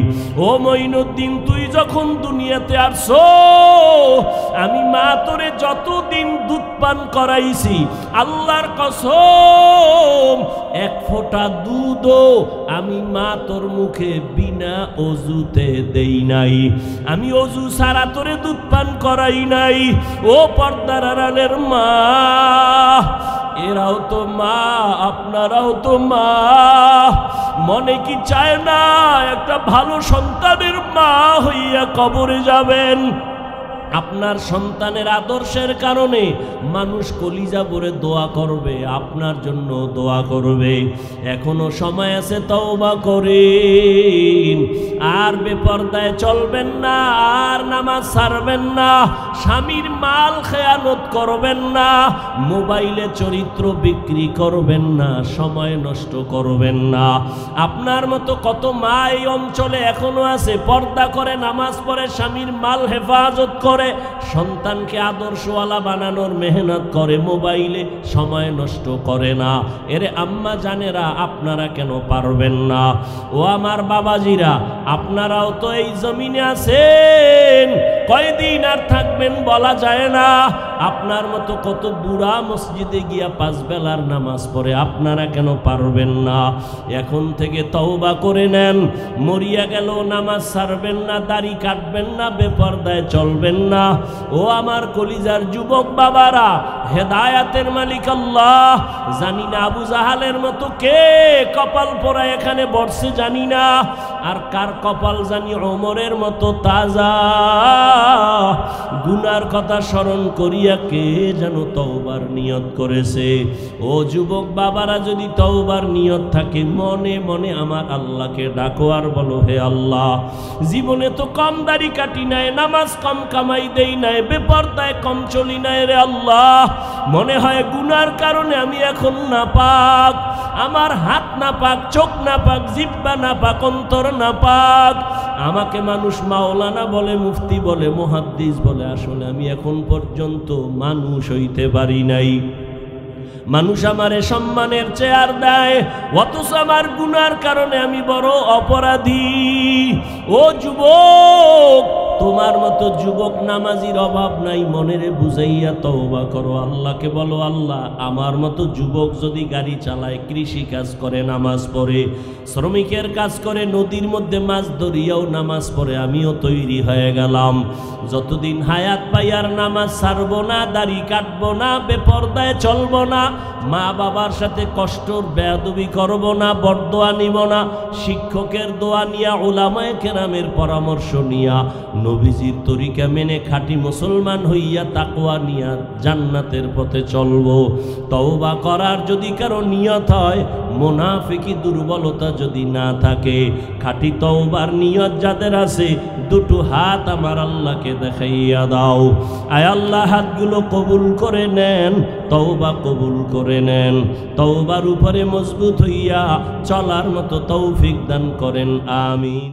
ও মঈনুদ্দিন তুই যখন দুনিয়াতে আসছো, আমি মা তোরে যতদিন দুধ পান করাইছি, আল্লাহর কসম এক ফোঁটা দুধও আমি মা তোর মুখে বিনা অজুতে দেই নাই, আমি অজু ছাড়া তোরে দুধ পান করাই নাই। ও পর্দার আড়ালের মা, এরাও তো মা, আপনারাও তো মা, মনে কি চায় না একটা ভালো সন্তানের মা হইয়া কবরে যাবেন? আপনার সন্তানের আদর্শের কারণে মানুষ কলিজা ভরে দোয়া করবে, আপনার জন্য দোয়া করবে। এখনো সময় আছে, তওবা করেন। আর বেপরদায় চলবেন না, আর নামাজ ছাড়বেন না, স্বামীর মাল খেয়ানত করবেন না, মোবাইলে চরিত্র বিক্রি করবেন না, সময় নষ্ট করবেন না। আপনার মতো কত মা এই অঞ্চলে এখনো আছে, পর্দা করে, নামাজ পড়ে, স্বামীর মাল হেফাজত করে, সন্তানকে আদর্শওয়ালা বানানোর মেহনত করে, মোবাইলে সময় নষ্ট করে না। এরে আম্মা জানেরা, আপনারা কেন পারবেন না? ও আমার বাবাজিরা, আপনারাও তো এই জমিনে আছেন, কয়দিন আর থাকবেন বলা যায় না। আপনার মতো কত বুড়া মসজিদে গিয়া 5 বেলার নামাজ পড়ে, আপনারা কেন পারবেন না? এখন থেকে তওবা করে নেন। মরিয়া গেল নামাজ ছাড়বেন না, দাড়ি কাটবেন না, বেপরদায় চলবেন না। ও আমার কলিজার যুবক বাবারা, হেদায়াতের মালিক আল্লাহ। জানি না আবু জাহালের মতো কে কপাল পোড়া এখানে বসছে জানি না, আর কার কপাল জানি ওমরের মতো তাজা। গুনার কথা স্মরণ করিয়া কে যেন তওবার নিয়ত করেছে। ও যুবক বাবারা, যদি তওবার নিয়ত থাকে, মনে মনে আমার আল্লাহকে ডাকো আর বলো, হে আল্লাহ, জীবনে তো কম দাড়ি কাটি নাই, নামাজ কম কামাই দেই নাই, বেপরদায় কম চলি নাই রে আল্লাহ। মনে হয় গুনার কারণে আমি এখন নাপাক, আমার হাত নাপাক, চোখ নাপাক, জিহ্বা নাপাক, অন্তর নাপাক। আমাকে মানুষ মাওলানা বলে, মুফতি বলে, মুহাদ্দিস বলে, আসলে আমি এখন পর্যন্ত মানুষ হইতে পারি নাই। মানুষ আমারে সম্মানের চেয়ার দেয়, অথচ আমার গুনার কারণে আমি বড় অপরাধী। ও যুবক, তোমার মতো যুবক নামাজির অভাব নাই, মনেরে বুঝাইয়া তওবা করো, আল্লাহকে বলো, আল্লাহ, আমার মতো যুবক যদি গাড়ি চালায়, কৃষি কাজ করে, নামাজ পড়ে, শ্রমিকের কাজ করে, নদীর মধ্যে মাছ ধরিয়াও নামাজ পড়ে, আমিও তৈরি হয়ে গেলাম। যতদিন হায়াত পাই আর নামাজ ছাড়বো না, দাড়ি কাটবো না, বেপরদায় চলবো না, মা বাবার সাথে কষ্টর বেয়াদবি করব না, বরদোয়া নিব না, শিক্ষকের দোয়া নিয়া, উলামায়ে কেরামের পরামর্শ নিয়া, নবীজির তরিকা মেনে খাঁটি মুসলমান হইয়া তাকওয়া নিয়া জান্নাতের পথে চলব। তওবা করার যদি কারো নিয়ত হয়, মুনাফিকি দুর্বলতা যদি না থাকে, খাঁটি তওবার নিয়ত যাদের আছে, দুটো হাত আমার আল্লাহকে দেখাইয়া দাও। আয় আল্লাহ, হাতগুলো কবুল করে নেন, তওবা কবুল করে নেন, তওবার উপরে মজবুত হইয়া চলার মতো তৌফিক দান করেন, আমিন।